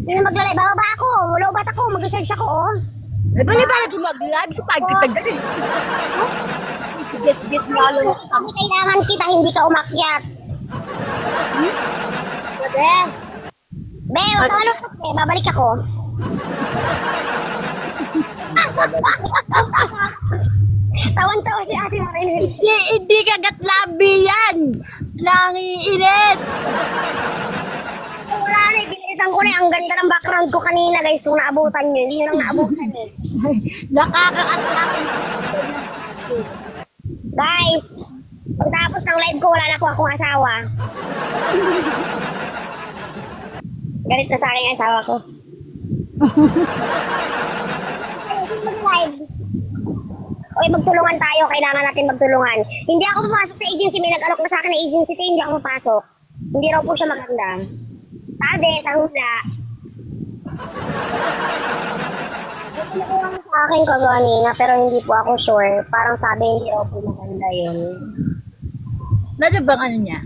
Sino maglalay? Bababa ako. Lobat ako. Mag-search ako, oh. Eh, ba natin mag-live? Si Pagkita dyan eh. Yes, lalo. Kasi kailangan kita, hindi ka umakyat. Sabi? Be, wag ka malungkot, be. Babalik ako. Tawan-tawa si Ate Marilyn. Hindi kagat labi yan. Nangiinis. Wala na, binilitan ko na. Ang ganda ng background ko kanina, guys. Kung naabutan nyo, hindi nyo lang naabutan eh. Nakakaasap. Guys, pagtapos ng live ko, wala na po akong asawa. Galit na sa akin yung asawa ko. Sino mag-live? Okay, magtulungan tayo. Kailangan natin magtulungan. Hindi ako papasok sa agency. May nag-alok na sa akin ng agency. Hindi ako papasok. Hindi raw po siya maganda. Sabi, sa hula. Nakuha mo sa akin kanina, pero hindi po ako sure. Parang sabi, hindi raw po maganda yun. Nadyo bang ano niya?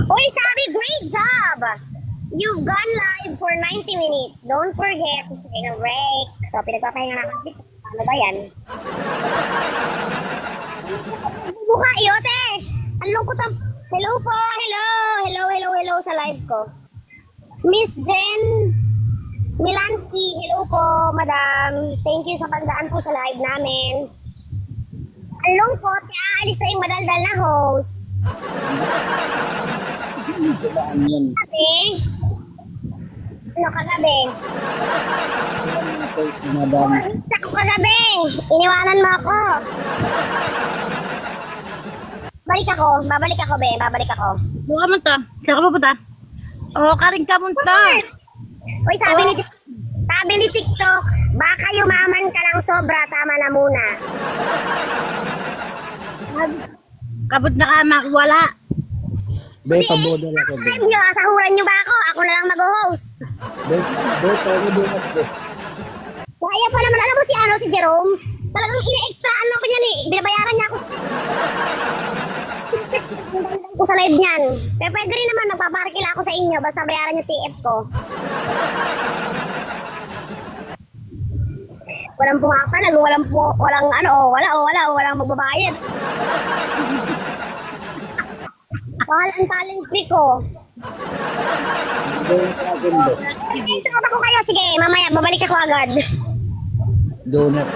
Uy, sabi, great job! You've gone live for 90 minutes. Don't forget to take a break. So, pinagpapahinga naman dito. Ano ba yan? Mukha, iyote! Ang lungkot ang... Hello po! Hello sa live ko. Miss Jen Milansky, hello po, madam. Thank you sa pagdaan po sa live namin. Ang lungkot, aalis na yung madaldal na host. Kasi, ano kagabi? Sa ko kagabi, iniwanan mo ako. Babalik ako, be, babalik ako. Buka mo ta. Saan ka pupunta? O, karing ka munta. Uy, sabi ni TikTok, Baka yumaman ka ng sobra, tama na muna. Kabot na ka makuwala. Be, pabodol ako. Subscribe nyo, sahuran nyo ba ako? Ako na lang mag-host. Be, pabodol ako. Kaya pa naman, alam mo si Jerome? Talagang ina-extraan ako niyan eh. Binabayaran niya ako. Ko sa live niyan. Pero pwede rin naman, magpaparkila ako sa inyo. Basta bayaran niyo TF ko. Walang pumapalag, walang magbabayad. Mahal ang talent fee ko. Ito ako kayo, sige, mamaya, babalik ako agad. Donut.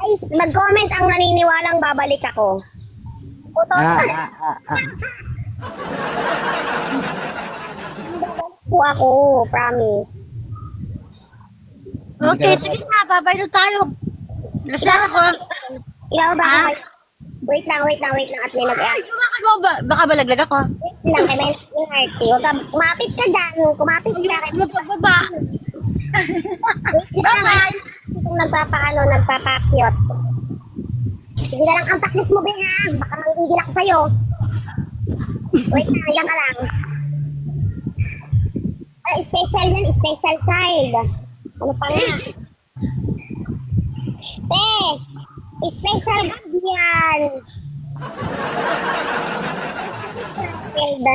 Guys, mag-comment ang naniniwalang babalik ako. Po ako, promise. Okay, sige na, babay na tayo. Lasang ako. Ikaw ba? Wait lang at may Ay, baka balaglag ako. Wait lang, may heart. Huwag ka, kumapit ka dyan. Kumapit ka. Magbaba. Bye-bye. Itong nagpapakyot. Sige na lang ang paklit mo, be, ha? Baka manggigil ako sa'yo. Wait lang, hanggang ka lang. Special yan, special child. Ano pa nga? Special God yan. Yan na.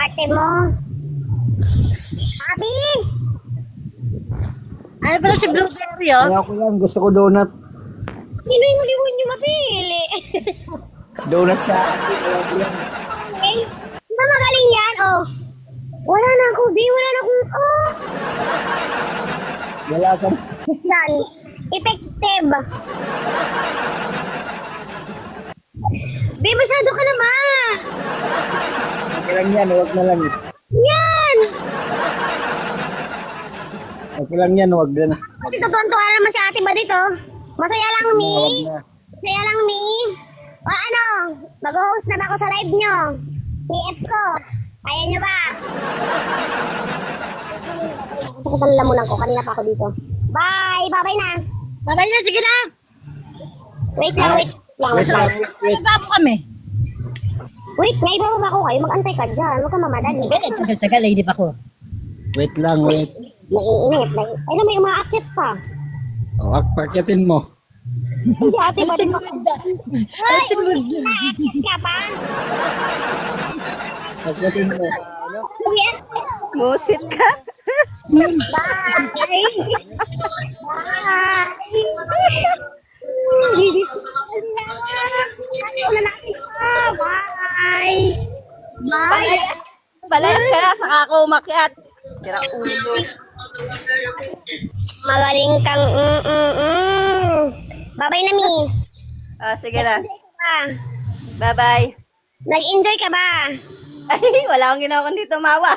Ate mo. Abi! Ano pala si Blueberry, oh? Kaya ko yan, gusto ko donut. Sino yung huli nyo mapili? Donut sa akin. Kaya ko yan. Okay. Diba magaling yan? Oh. Wala na ako, B. Wala na akong... Oh. Wala ka. Yan. Effective. B, masyado ka naman. Okay lang yan, huwag na lang. Yan. Okay lang yan, huwag na. Kasi tutuan-tuwa naman si ate ba dito? Masaya lang, Mi. Huwag na. Masaya lang, Mi. O ano, mag-host na ba ako sa live nyo? TF ko. Kaya nyo ba? Sakit ang lamunan ko. Kanina pa ako dito. Bye! Bye-bye na! Babay na, sige na. Wait lang. Nagabo kami. Wait, may iba ako kayo. Mag-antay ka dyan. Huwag ka mamadali. Tagal, hindi pa ko. Wait lang, wait. Naiinit. Ay na, may umaakit pa. O, pakyatin mo. Ay, si ate ba? Ay, sinunod. umaakit ka pa? Pakyatin mo. Yes. Musit ka. Bye! Bye! Bye! Balayas ka na, saka ako umakyat. Sira ulo. Magaling kang Bye-bye na, Mi. Sige na. Ah, Bye-bye. nag-enjoy ka ba? Ay, wala akong ginawa kundi tumawa.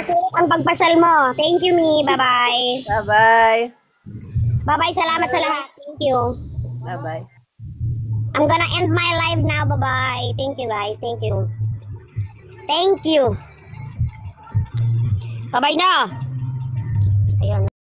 Sulit ang pagpasyal mo. Thank you, Mi. Bye-bye. Bye-bye. Bye-bye. Salamat sa lahat. Thank you. Bye-bye. I'm gonna end my live now. Bye-bye. Thank you, guys. Thank you. Thank you. Bye-bye na.